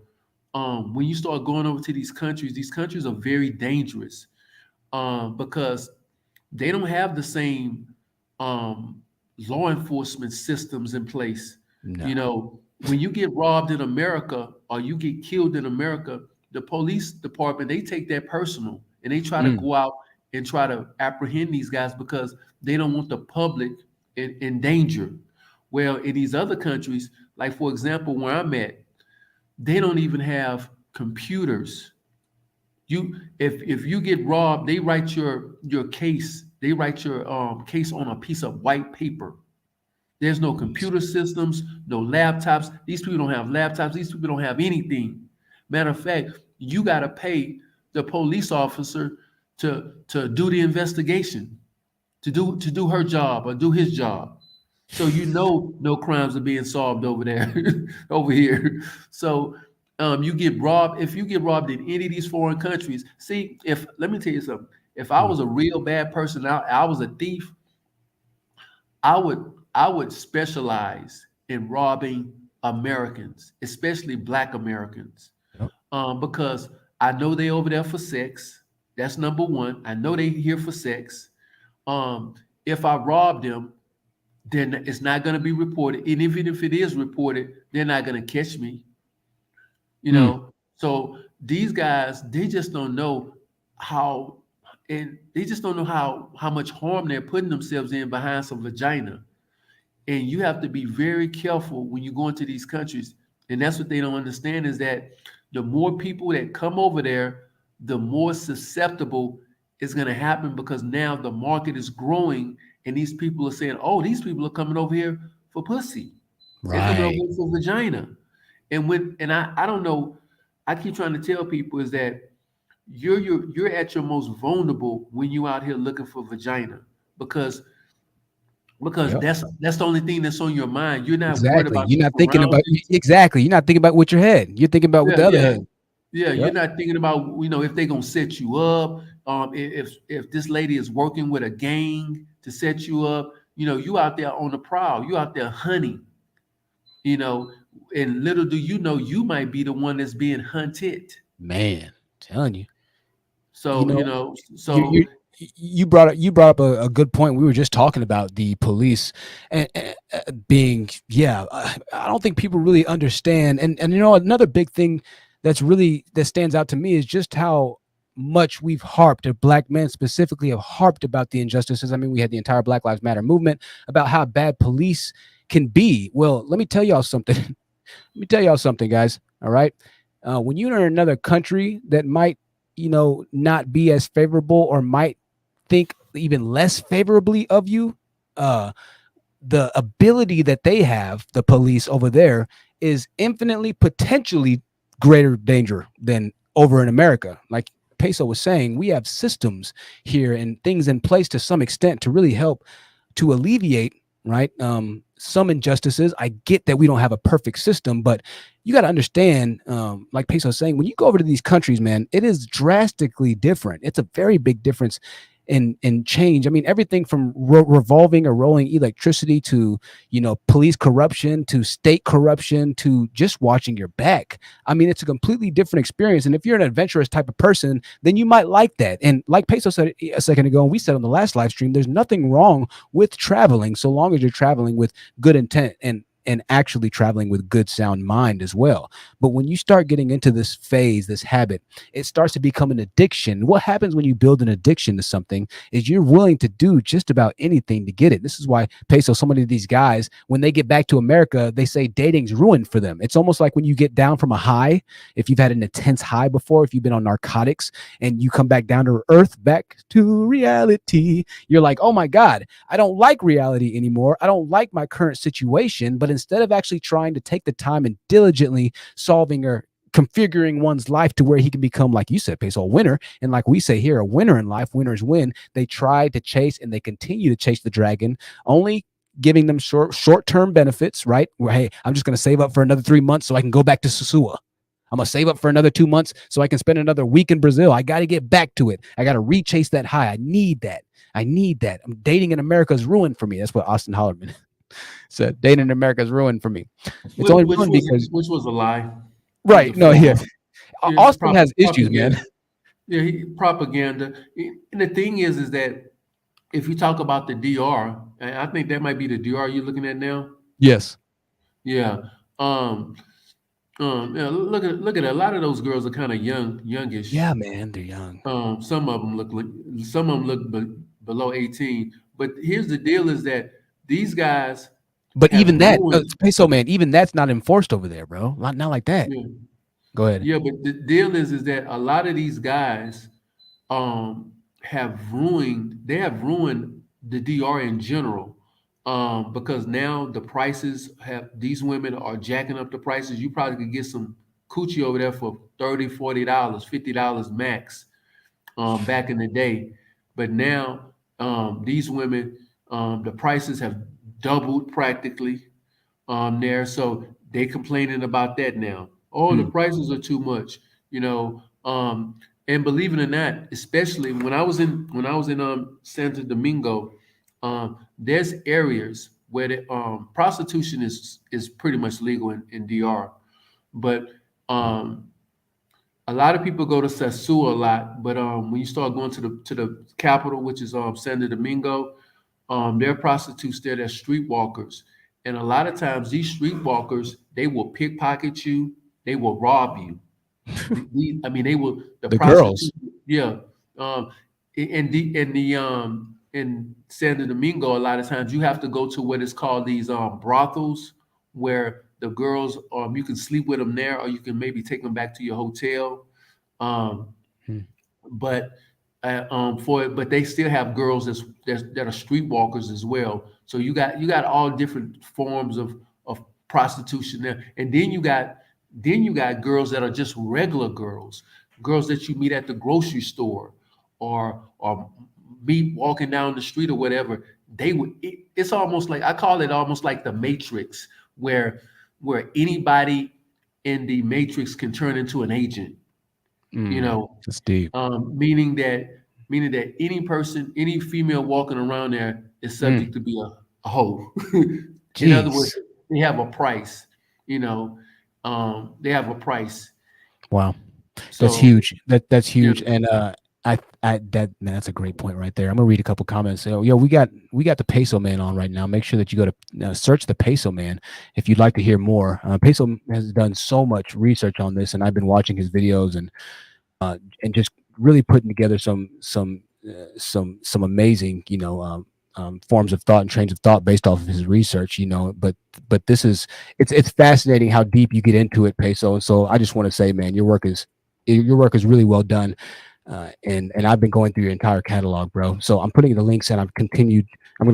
when you start going over to these countries are very dangerous, because they don't have the same law enforcement systems in place. No. You know, when you get robbed in America or you get killed in America, the police department, they take that personal and they try to go out and try to apprehend these guys because they don't want the public in danger. Well, in these other countries, like for example, where I'm at, they don't even have computers. If you get robbed, they write your case. They write your case on a piece of white paper. There's no computer systems, no laptops. These people don't have laptops. These people don't have anything. Matter of fact, you got to pay the police officer to do the investigation, to do her job or do his job. So no crimes are being solved over there, over here. So you get robbed. If you get robbed in any of these foreign countries, see, let me tell you something. If I was a real bad person, I was a thief, I would specialize in robbing Americans, especially Black Americans, because I know they over there for sex. That's number one. I know they here for sex. If I rob them, then it's not going to be reported. And even if it is reported, they're not going to catch me. You know, so these guys, they just don't know how, and they just don't know how much harm they're putting themselves in behind some vagina. And you have to be very careful when you go into these countries. And that's what they don't understand, is that the more people that come over there, the more susceptible it's going to happen, because now the market is growing and these people are saying, oh, these people are coming over here for pussy. They're coming over here for vagina. And I don't know, I keep trying to tell people is that you're at your most vulnerable when you're out here looking for vagina, because that's the only thing that's on your mind. You're not worried about You're not thinking about exactly. You're not thinking about with your head. You're thinking about with the other head. Yeah, you're not thinking about, if they're gonna set you up. If this lady is working with a gang to set you up, you out there on the prowl. You out there hunting. And little do you know, you might be the one that's being hunted. Man, telling you. So you brought up a good point. We were just talking about the police and being, I don't think people really understand. And another big thing that stands out to me is just how much we've harped, or Black men specifically have harped about the injustices. I mean, we had the entire Black Lives Matter movement about how bad police can be. Well, let me tell y'all something. Let me tell y'all something, guys. All right. When you're in another country that might, not be as favorable or might think even less favorably of you, the ability that they have, the police over there, is infinitely potentially greater danger than over in America. Like Peso was saying, we have systems here and things in place to some extent to really help to alleviate, right, some injustices. I get that we don't have a perfect system, but you got to understand, like Peso was saying, when you go over to these countries, man, it is drastically different. It's a very big difference in change. I mean, everything from revolving or rolling electricity to, police corruption, to state corruption, to just watching your back. I mean, it's a completely different experience. And if you're an adventurous type of person, then you might like that. And like Peso said a second ago, and we said on the last live stream, there's nothing wrong with traveling so long as you're traveling with good intent. And and actually traveling with good sound mind as well. But when you start getting into this phase, this habit, it starts to become an addiction. What happens when you build an addiction to something is you're willing to do just about anything to get it. This is why, Peso, so many of these guys, when they get back to America, they say dating's ruined for them. It's almost like when you get down from a high, if you've had an intense high before, if you've been on narcotics and you come back down to earth, back to reality, you're like, oh my God, I don't like reality anymore. I don't like my current situation. But instead of actually trying to take the time and diligently solving or configuring one's life to where he can become, like you said, Peso, a winner, and like we say here, a winner in life, winners win, they try to chase and they continue to chase the dragon, only giving them short-term benefits, right? Where, hey, I'm just going to save up for another 3 months so I can go back to Sosua. I'm going to save up for another 2 months so I can spend another week in Brazil. I got to get back to it. I got to rechase that high. I need that. Dating in America is ruined for me. That's what Austin Hollerman said. Dating in America is ruined for me. It's only ruined because, which was a lie. right? No, yeah. Yeah, Austin has issues, man. Yeah, propaganda. And the thing is that if you talk about the DR, and I think that might be the DR you're looking at now. Yes. Yeah. Yeah, look at it. A lot of those girls are kind of youngish. Yeah, man, they're young. Some of them look below 18. But here's the deal: is that these guys. But even that, Peso, man, even that's not enforced over there, bro. Not like that. Yeah. Go ahead. Yeah, but the deal is that a lot of these guys have ruined the DR in general. Because now the prices these women are jacking up the prices. You probably could get some coochie over there for $30, $40, $50 max back in the day. But now these women, the prices have doubled practically there. So they complaining about that now. Oh, the prices are too much, and believe it or not, especially when I was in Santo Domingo, there's areas where the prostitution is pretty much legal in DR, but a lot of people go to Sosua a lot. But when you start going to the capital, which is Santo Domingo, there are prostitutes there. They're streetwalkers, and a lot of times these streetwalkers, they will pickpocket you. They will rob you. They will. The girls. Yeah. In Santo Domingo, a lot of times you have to go to what is called these brothels, where the girls, you can sleep with them there, or you can maybe take them back to your hotel. But they still have girls that are streetwalkers as well. So you got all different forms of prostitution there, and then you got girls that are just regular girls that you meet at the grocery store or meet walking down the street or whatever. It's almost like, I call it almost like the Matrix, where anybody in the Matrix can turn into an agent. That's deep. Meaning that any female walking around there is subject to be a hoe. In other words, they have a price. They have a price. Wow, So, that's huge. That's huge, yeah. And that's a great point right there. I'm gonna read a couple comments. So, we got the Peso Man on right now. Make sure that you go to search the Peso Man if you'd like to hear more. Peso has done so much research on this, and I've been watching his videos and just really putting together some amazing forms of thought and trains of thought based off of his research. But this is it's fascinating how deep you get into it, Peso. And so I just want to say, man, your work is really well done. And I've been going through your entire catalog, bro. So I'm putting the links, and I'm going to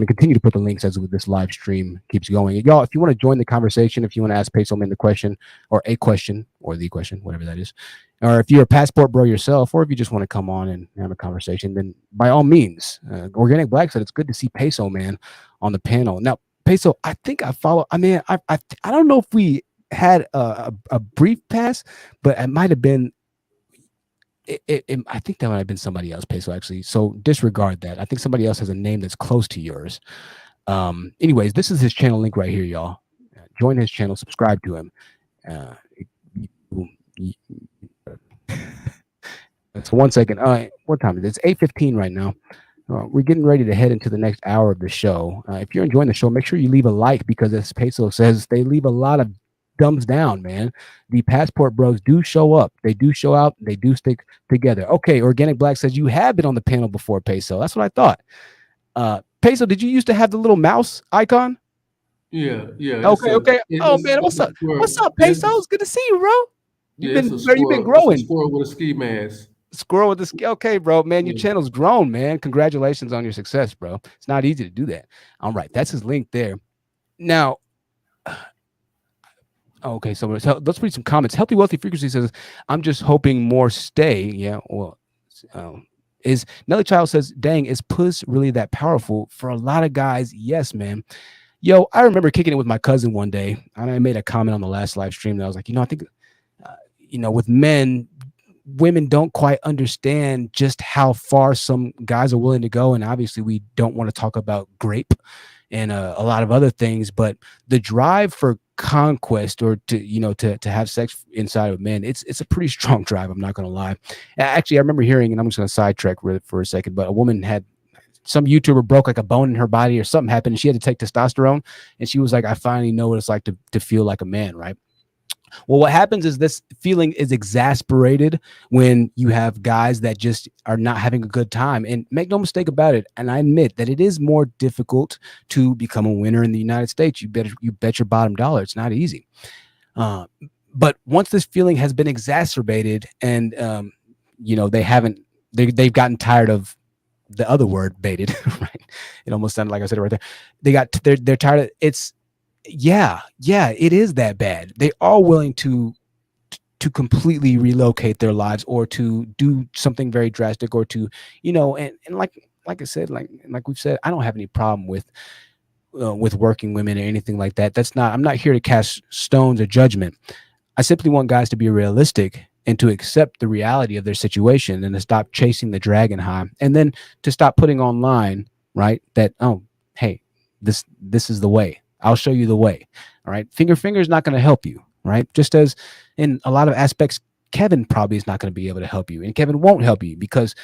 continue to put the links as this live stream keeps going. And y'all, if you want to join the conversation, if you want to ask Peso Man the question or the question, whatever that is, or if you're a passport bro yourself, or if you just want to come on and have a conversation, then by all means. Organic Black said it's good to see Peso Man on the panel. Now, Peso, I think I follow. I mean, I don't know if we had a brief pass, but it might have been. I think that might have been somebody else, Peso, actually. So disregard that. I think somebody else has a name that's close to yours. Anyways, this is his channel link right here, y'all. Join his channel, subscribe to him. So 1 second. All right, what time is it? It's 8:15 right now. We're getting ready to head into the next hour of the show. If you're enjoying the show, make sure you leave a like, because as Peso says, they leave a lot of thumbs down, man. The Passport Bros do show up. They do show out. They do stick together. Okay, Organic Black says you have been on the panel before, Peso. That's what I thought. Peso, did you used to have the little mouse icon? Yeah. Okay, okay. Oh It's man, a what's up? squirrel. What's up, It's Peso? It's good to see you, bro. it's a You've been squirrel. It's a growing. squirrel with a ski mask. Squirrel with the ski. Okay, bro, man, your Yeah. channel's grown, man. Congratulations on your success, bro. It's not easy to do that. All right, that's his link there. Now, okay, so let's read some comments. Healthy Wealthy Frequency says, "I'm just hoping more stay." Yeah, well, is Nelly Child says, "Dang, is puss really that powerful for a lot of guys?" Yes, man. Yo, I remember kicking it with my cousin one day, and I made a comment on the last live stream that I was like, I think, with men, women don't quite understand just how far some guys are willing to go. And obviously we don't want to talk about grape and a lot of other things, but the drive for conquest, or to have sex inside of men, it's a pretty strong drive. I'm not going to lie. Actually, I remember hearing, and I'm just going to sidetrack for a second, but a woman had, some YouTuber broke like a bone in her body or something happened, and she had to take testosterone. And she was like, I finally know what it's like to feel like a man. Right. Well, what happens is this feeling is exasperated when you have guys that just are not having a good time. And make no mistake about it, and I admit that it is more difficult to become a winner in the United States. You bet your bottom dollar it's not easy. But once this feeling has been exacerbated, and they've gotten tired of the other word, baited. Right? It almost sounded like I said it right there. They're tired of it's. Yeah, it is that bad. They are willing to completely relocate their lives, or to do something very drastic, or to, and like I said, like we've said, I don't have any problem with working women or anything like that. I'm not here to cast stones or judgment. I simply want guys to be realistic and to accept the reality of their situation, and to stop chasing the dragon high, and then to stop putting online, right, that, oh, hey, this is the way. I'll show you the way. All right. Finger is not going to help you. Right. Just as in a lot of aspects, Kevin probably is not going to be able to help you, and Kevin won't help you, because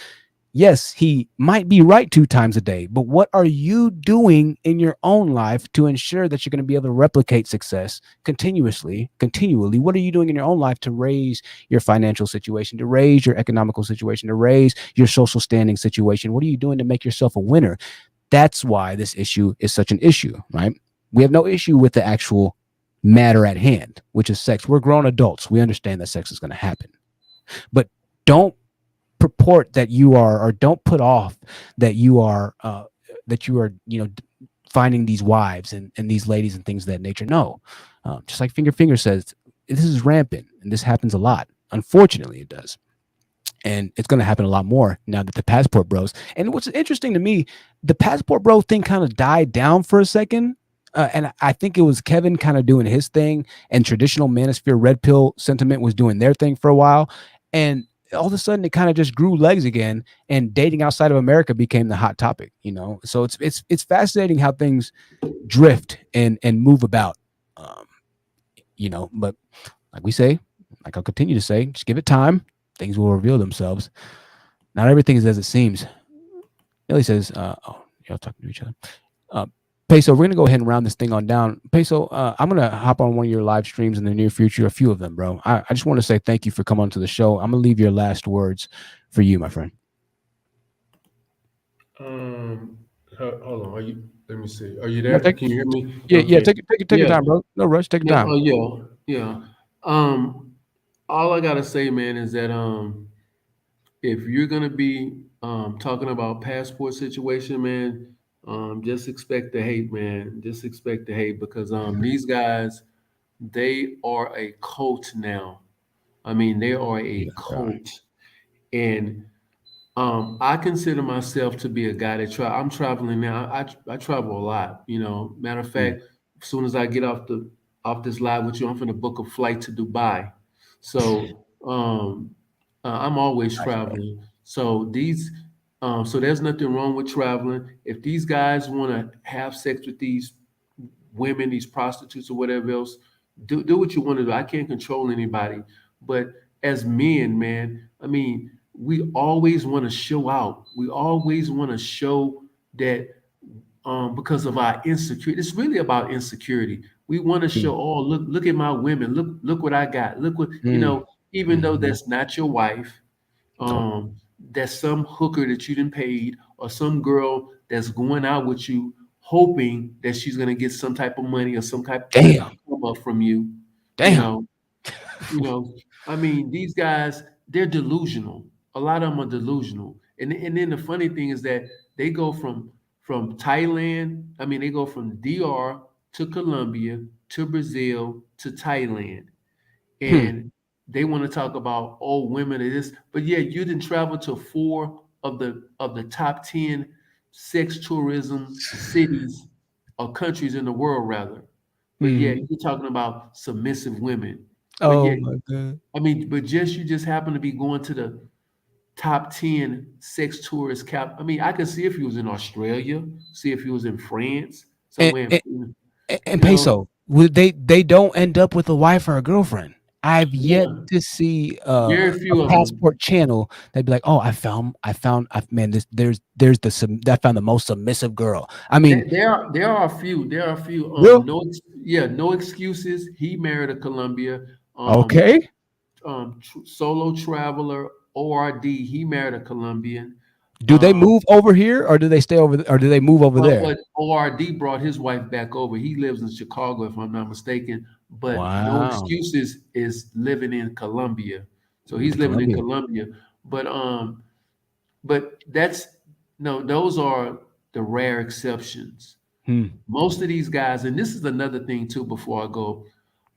yes, he might be right 2 times a day, but what are you doing in your own life to ensure that you're going to be able to replicate success continually? What are you doing in your own life to raise your financial situation, to raise your economical situation, to raise your social standing situation? What are you doing to make yourself a winner? That's why this issue is such an issue, right? We have no issue with the actual matter at hand, which is sex. We're grown adults. We understand that sex is going to happen. But don't purport that you are, or don't put off that you are, finding these wives and these ladies and things of that nature. No. Just like Finger says, this is rampant, and this happens a lot. Unfortunately, it does. And it's going to happen a lot more now that the Passport Bros. And what's interesting to me, the Passport Bro thing kind of died down for a second. And I think it was Kevin kind of doing his thing, and traditional manosphere red pill sentiment was doing their thing for a while. And all of a sudden it kind of just grew legs again, and dating outside of America became the hot topic, So it's fascinating how things drift and move about, but like we say, like I'll continue to say, just give it time. Things will reveal themselves. Not everything is as it seems. Ellie says, y'all talking to each other. Peso, we're going to go ahead and round this thing on down. Peso, I'm going to hop on one of your live streams in the near future, a few of them, bro. I just want to say thank you for coming on to the show. I'm going to leave your last words for you, my friend. Hold on. Let me see. Are you there? Can you hear me? Yeah, okay. Take your time, bro. No rush. Take your time. Yeah. All I got to say, man, is that if you're going to be talking about passport situation, man, just expect the hate, man. Just expect the hate, because these guys, they are a cult now. I mean, they are a cult. And I consider myself to be a guy that I'm traveling now. I travel a lot, Matter of fact, as soon as I get off this live with you, I'm going to book a flight to Dubai. So I'm always traveling. So so there's nothing wrong with traveling. If these guys want to have sex with these women, these prostitutes or whatever else, do what you want to do. I can't control anybody. But as men, man, I mean, we always want to show out. We always want to show that because of our insecurity. It's really about insecurity. We want to show, oh, look at my women. Look what I got. Look what, even though that's not your wife, that's some hooker that you didn't paid, or some girl that's going out with you, hoping that she's gonna get some type of money or some type of come up from you. Damn. You know, I mean, these guys, they're delusional. A lot of them are delusional. And then the funny thing is that they go from Thailand, I mean, they go from DR to Colombia to Brazil to Thailand. And they want to talk about, oh, women are this, but yeah, you didn't travel to 4 of the top 10 sex tourism cities or countries in the world, rather. But yeah, you're talking about submissive women. But yeah, my God. I mean, but you just happen to be going to the top 10 sex tourist cap. I mean, I could see if he was in Australia, see if he was in France, somewhere. And Peso, they don't end up with a wife or a girlfriend. I've yet to see very a few of passport channel that'd be like, oh, I found, I found there's I found the most submissive girl. I mean, there are a few. Will? No excuses. He married a Colombia. Okay. Solo traveler ORD. He married a Colombian. Do they move over here, or do they stay over, or do they move over there? But ORD brought his wife back over. He lives in Chicago, if I'm not mistaken. But No Wow. Excuses is living in Colombia. So he's living in Colombia. But those are the rare exceptions. Most of these guys, and this is another thing too, before I go,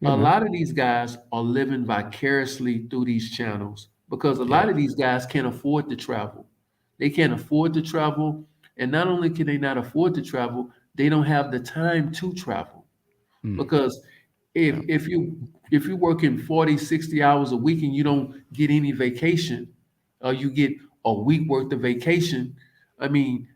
a lot of these guys are living vicariously through these channels, because a lot of these guys can't afford to travel. They can't afford to travel. And not only can they not afford to travel, they don't have the time to travel. Because if you're working 40, 60 hours a week and you don't get any vacation, or you get a week worth of vacation, I mean,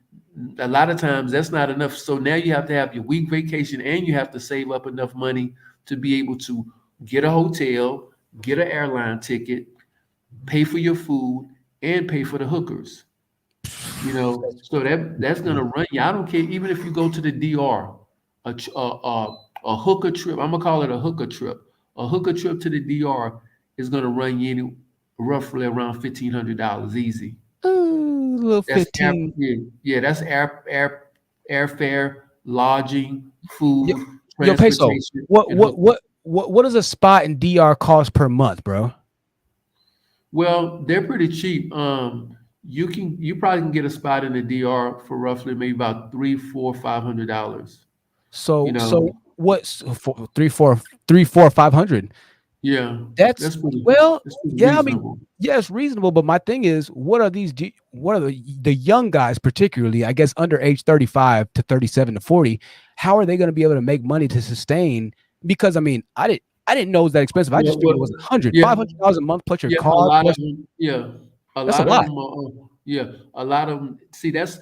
a lot of times that's not enough. So now you have to have your week vacation, and you have to save up enough money to be able to get a hotel, get an airline ticket, pay for your food, and pay for the hookers. So that's gonna run you. I don't care, even if you go to the DR, a hooker trip. I'm gonna call it a hooker trip. A hooker trip to the DR is gonna run you roughly around $1,500 easy. Little 15. That's airfare, lodging, food, Yo, Peso, transportation. what does a spot in DR cost per month, bro? Well, they're pretty cheap. You probably can get a spot in the DR for roughly maybe about $300, $400, $500. So what's 500? Yeah, That's pretty, well, that's pretty yeah, I reasonable. mean, yeah, it's reasonable. But my thing is, what are the young guys, particularly, I guess, under age 35 to 37 to 40? How are they going to be able to make money to sustain? Because I mean, I didn't know it was that expensive. I just figured it was $500 a month plus your car. A lot plus, of them, that's a lot. a lot of them. See, that's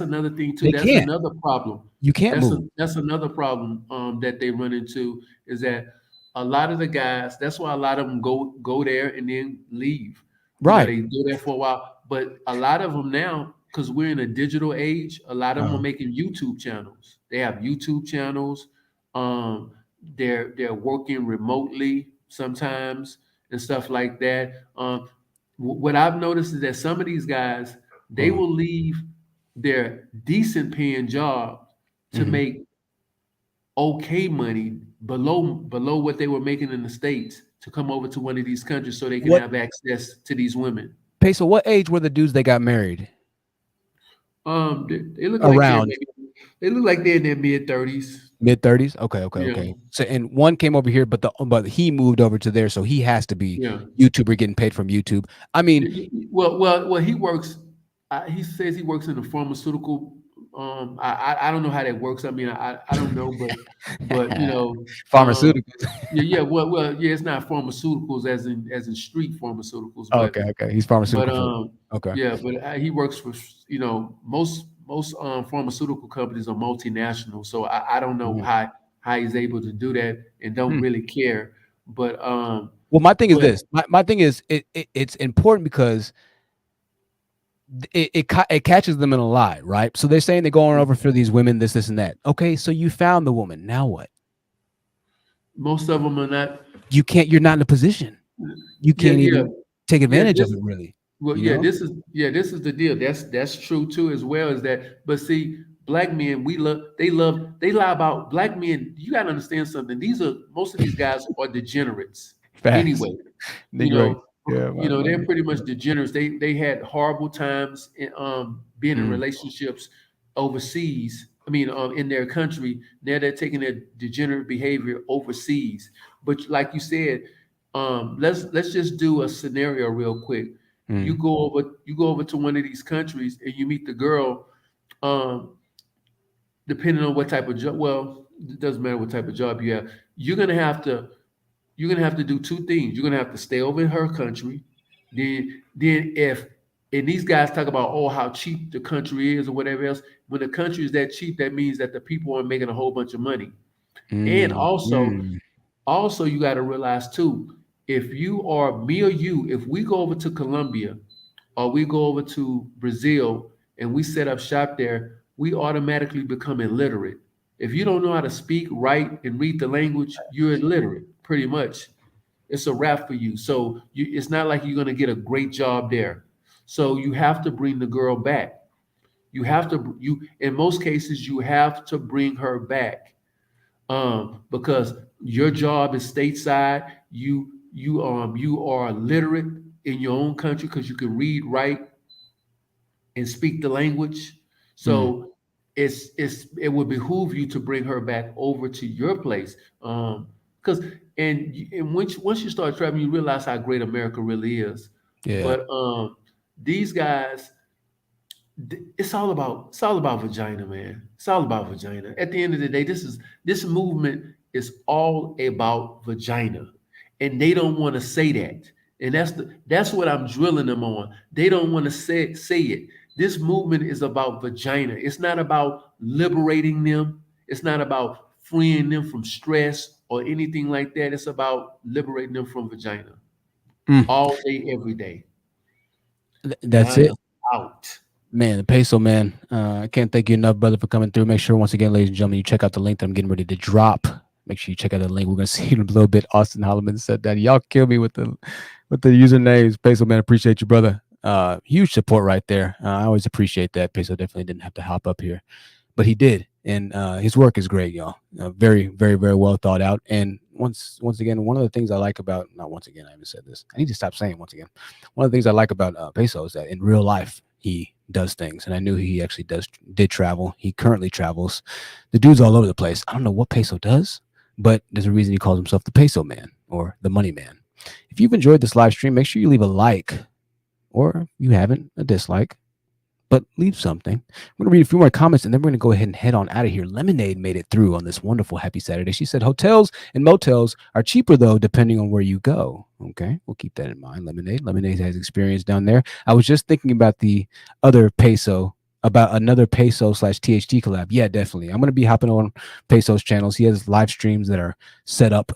another thing too. They That's can't. another problem. You can't move. That's another problem that they run into, is that a lot of the guys. That's why a lot of them go there and then leave. Right. They go there for a while, but a lot of them now, because we're in a digital age, a lot of them are making YouTube channels. They have YouTube channels. They're working remotely sometimes and stuff like that. What I've noticed is that some of these guys, they will leave their decent paying job to make okay money below what they were making in the States, to come over to one of these countries so they can have access to these women. Peso, what age were the dudes that got married? They look Around. they look like they're in their mid-30s. Mid-30s? Okay. So, and one came over here, but he moved over to there, so he has to be YouTuber getting paid from YouTube. I mean, well, he works. He says he works in a pharmaceutical. I don't know how that works. I mean, I don't know, but pharmaceuticals. It's not pharmaceuticals as in street pharmaceuticals. But, okay. He's pharmaceutical. But he works for most pharmaceutical companies are multinational. So I don't know how he's able to do that, and don't really care. But well, my thing is this. My thing is it's important because it catches them in a lie, right? So they're saying they're going over for these women, this, and that. Okay, so you found the woman. Now what? Most of them are not. You're not in a position. You can't even take advantage of This, it, really. well, this is the deal. That's true too, as well as that. But see, black men, they lie about black men. You gotta understand something. Most of these guys are degenerates. Facts. Anyway, They're you great. know, Yeah, they're pretty much degenerates. They had horrible times in, being in relationships overseas. I mean, in their country. Now they're taking their degenerate behavior overseas. But like you said, let's just do a scenario real quick. You go over to one of these countries and you meet the girl. Depending on what type of job, well, it doesn't matter what type of job you have. You're gonna have to do two things. You're gonna have to stay over in her country. Then if and these guys talk about how cheap the country is or whatever else. When the country is that cheap, that means that the people are making a whole bunch of money. And also you got to realize too, if you are me or you, if we go over to Colombia or we go over to Brazil and we set up shop there, we automatically become illiterate. If you don't know how to speak, write, and read the language, you're illiterate, pretty much. It's a wrap for you. So it's not like you're going to get a great job there. So you have to bring the girl back. In most cases, you have to bring her back. Because your job is stateside. You are literate in your own country because you can read, write, and speak the language. So it would behoove you to bring her back over to your place. Because once you start traveling, you realize how great America really is. Yeah. But these guys, it's all about vagina, man. It's all about vagina. At the end of the day, this movement is all about vagina, and they don't want to say that. And that's what I'm drilling them on. They don't want to say it. This movement is about vagina. It's not about liberating them. It's not about freeing them from stress or anything like that. It's about liberating them from vagina all day, every day. That's it. Out. Man, the peso, man. I can't thank you enough, brother, for coming through. Make sure, once again, ladies and gentlemen, you check out the link that I'm getting ready to drop. Make sure you check out the link. We're gonna see it in a little bit. Austin Holloman said that. Y'all kill me with the usernames. Peso, man, appreciate you, brother. Huge support right there. I always appreciate that. Peso definitely didn't have to hop up here, but he did, and his work is great, y'all. Very, very, very well thought out. And once again, one of the things I like about, not once again, I haven't said this. I need to stop saying once again. One of the things I like about Peso is that in real life he does things, and I knew he actually did travel. He currently travels. The dude's all over the place. I don't know what Peso does, but there's a reason he calls himself the Peso Man or the Money Man. If you've enjoyed this live stream, make sure you leave a like, or if you haven't, a dislike, but leave something. I'm going to read a few more comments, and then we're going to go ahead and head on out of here. Lemonade made it through on this wonderful happy Saturday. She said, hotels and motels are cheaper, though, depending on where you go. Okay, we'll keep that in mind. Lemonade has experience down there. I was just thinking about the other Peso, about another Peso/THT collab. Yeah, definitely. I'm going to be hopping on Peso's channels. He has live streams that are set up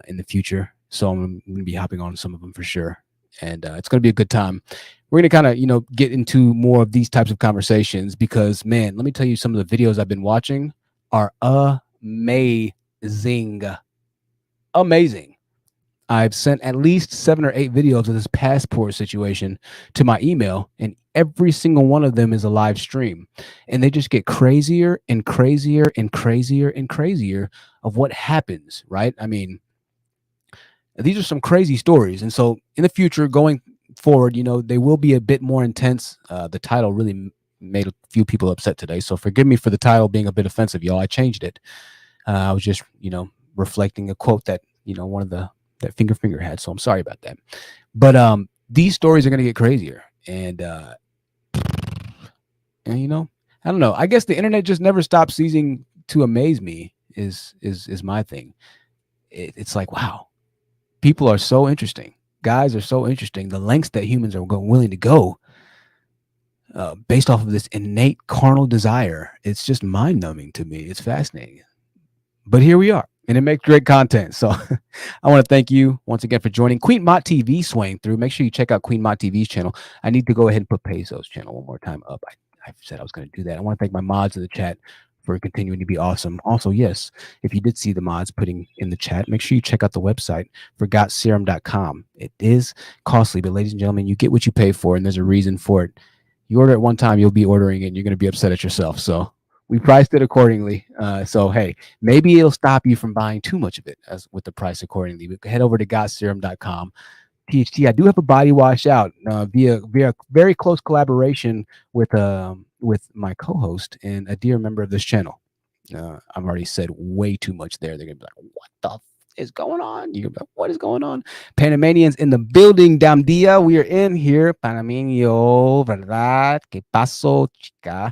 in the future, so I'm going to be hopping on some of them for sure. And it's going to be a good time. We're going to kind of, get into more of these types of conversations because, man, let me tell you, some of the videos I've been watching are amazing. Amazing. I've sent at least 7 or 8 videos of this passport situation to my email, and every single one of them is a live stream. And they just get crazier and crazier and crazier and crazier of what happens, right? I mean, these are some crazy stories. And so in the future, going forward, they will be a bit more intense. The title really made a few people upset today, so forgive me for the title being a bit offensive, y'all. I changed it. I was just, reflecting a quote that, one of that finger had, so I'm sorry about that. But these stories are going to get crazier. And I don't know. I guess the internet just never stops ceasing to amaze me is my thing. It's like, wow. People are so interesting. Guys are so interesting. The lengths that humans are willing to go based off of this innate carnal desire. It's just mind-numbing to me. It's fascinating. But here we are. and it makes great content. So I want to thank you once again for joining. Queen Mott TV swaying through. Make sure you check out Queen Mott TV's channel. I need to go ahead and put Peso's channel one more time up. I said I was going to do that. I want to thank my mods in the chat for continuing to be awesome. Also, yes, if you did see the mods putting in the chat, make sure you check out the website forgotserum.com. It is costly, but ladies and gentlemen, you get what you pay for, and there's a reason for it. You order it one time, you'll be ordering it, and you're going to be upset at yourself. So we priced it accordingly. So hey, maybe it'll stop you from buying too much of it as with the price accordingly. But head over to gotserum.com. THT, I do have a body wash out via very close collaboration with my co-host and a dear member of this channel. I've already said way too much there. They're gonna be like, "What the is going on?" You're gonna be like, "What is going on?" Panamanians in the building, damn dia. We are in here, Panameño, verdad? ¿Qué pasó, chica?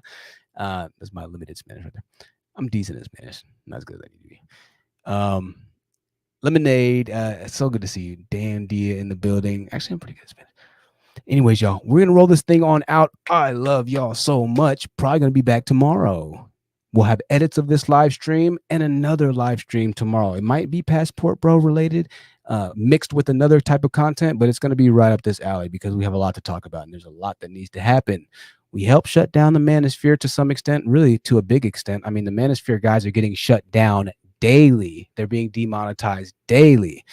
That's my limited Spanish right there. I'm decent in Spanish, not as good as I need to be. Lemonade, it's so good to see you. Dan Dia in the building. Actually, I'm pretty good at Spanish. Anyways, y'all, we're gonna roll this thing on out. I love y'all so much. Probably gonna be back tomorrow. We'll have edits of this live stream and another live stream tomorrow. It might be Passport Bro related, mixed with another type of content, but it's gonna be right up this alley because we have a lot to talk about and there's a lot that needs to happen. We helped shut down the Manosphere to some extent, really to a big extent. I mean, the Manosphere guys are getting shut down daily. They're being demonetized daily.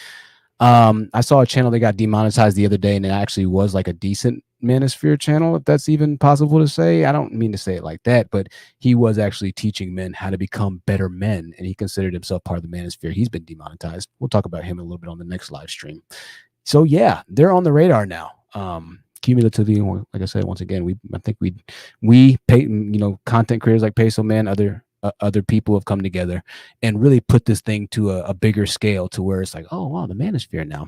I saw a channel that got demonetized the other day, and it actually was like a decent Manosphere channel, if that's even possible to say. I don't mean to say it like that, but he was actually teaching men how to become better men, and he considered himself part of the Manosphere. He's been demonetized. We'll talk about him a little bit on the next live stream. So yeah, they're on the radar now. Cumulatively, like I said, once again, I think we pay, content creators like Peso Man, other people have come together and really put this thing to a bigger scale to where it's like, oh wow, the Manosphere now,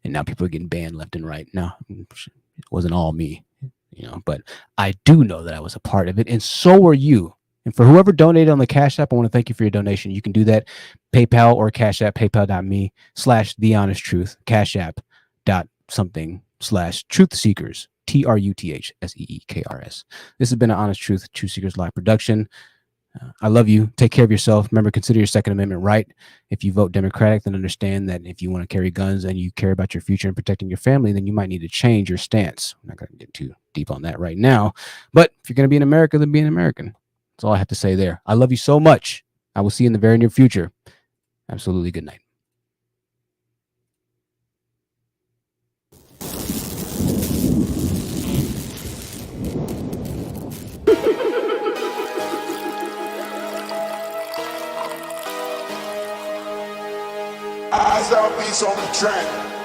and now people are getting banned left and right. Now it wasn't all me, but I do know that I was a part of it, and so were you. And for whoever donated on the Cash App, I want to thank you for your donation. You can do that PayPal or Cash App, paypal.me/thehonest truth, Cash App .something/truth seekers, TRUTHSEEKRS. This has been an Honest Truth Seekers live production. I love you. Take care of yourself. Remember, consider your Second Amendment right. If you vote Democratic, then understand that if you want to carry guns and you care about your future and protecting your family, then you might need to change your stance. I'm not going to get too deep on that right now. But if you're going to be in America, then be an American. That's all I have to say there. I love you so much. I will see you in the very near future. Absolutely. Good night. Eyes on me on the track.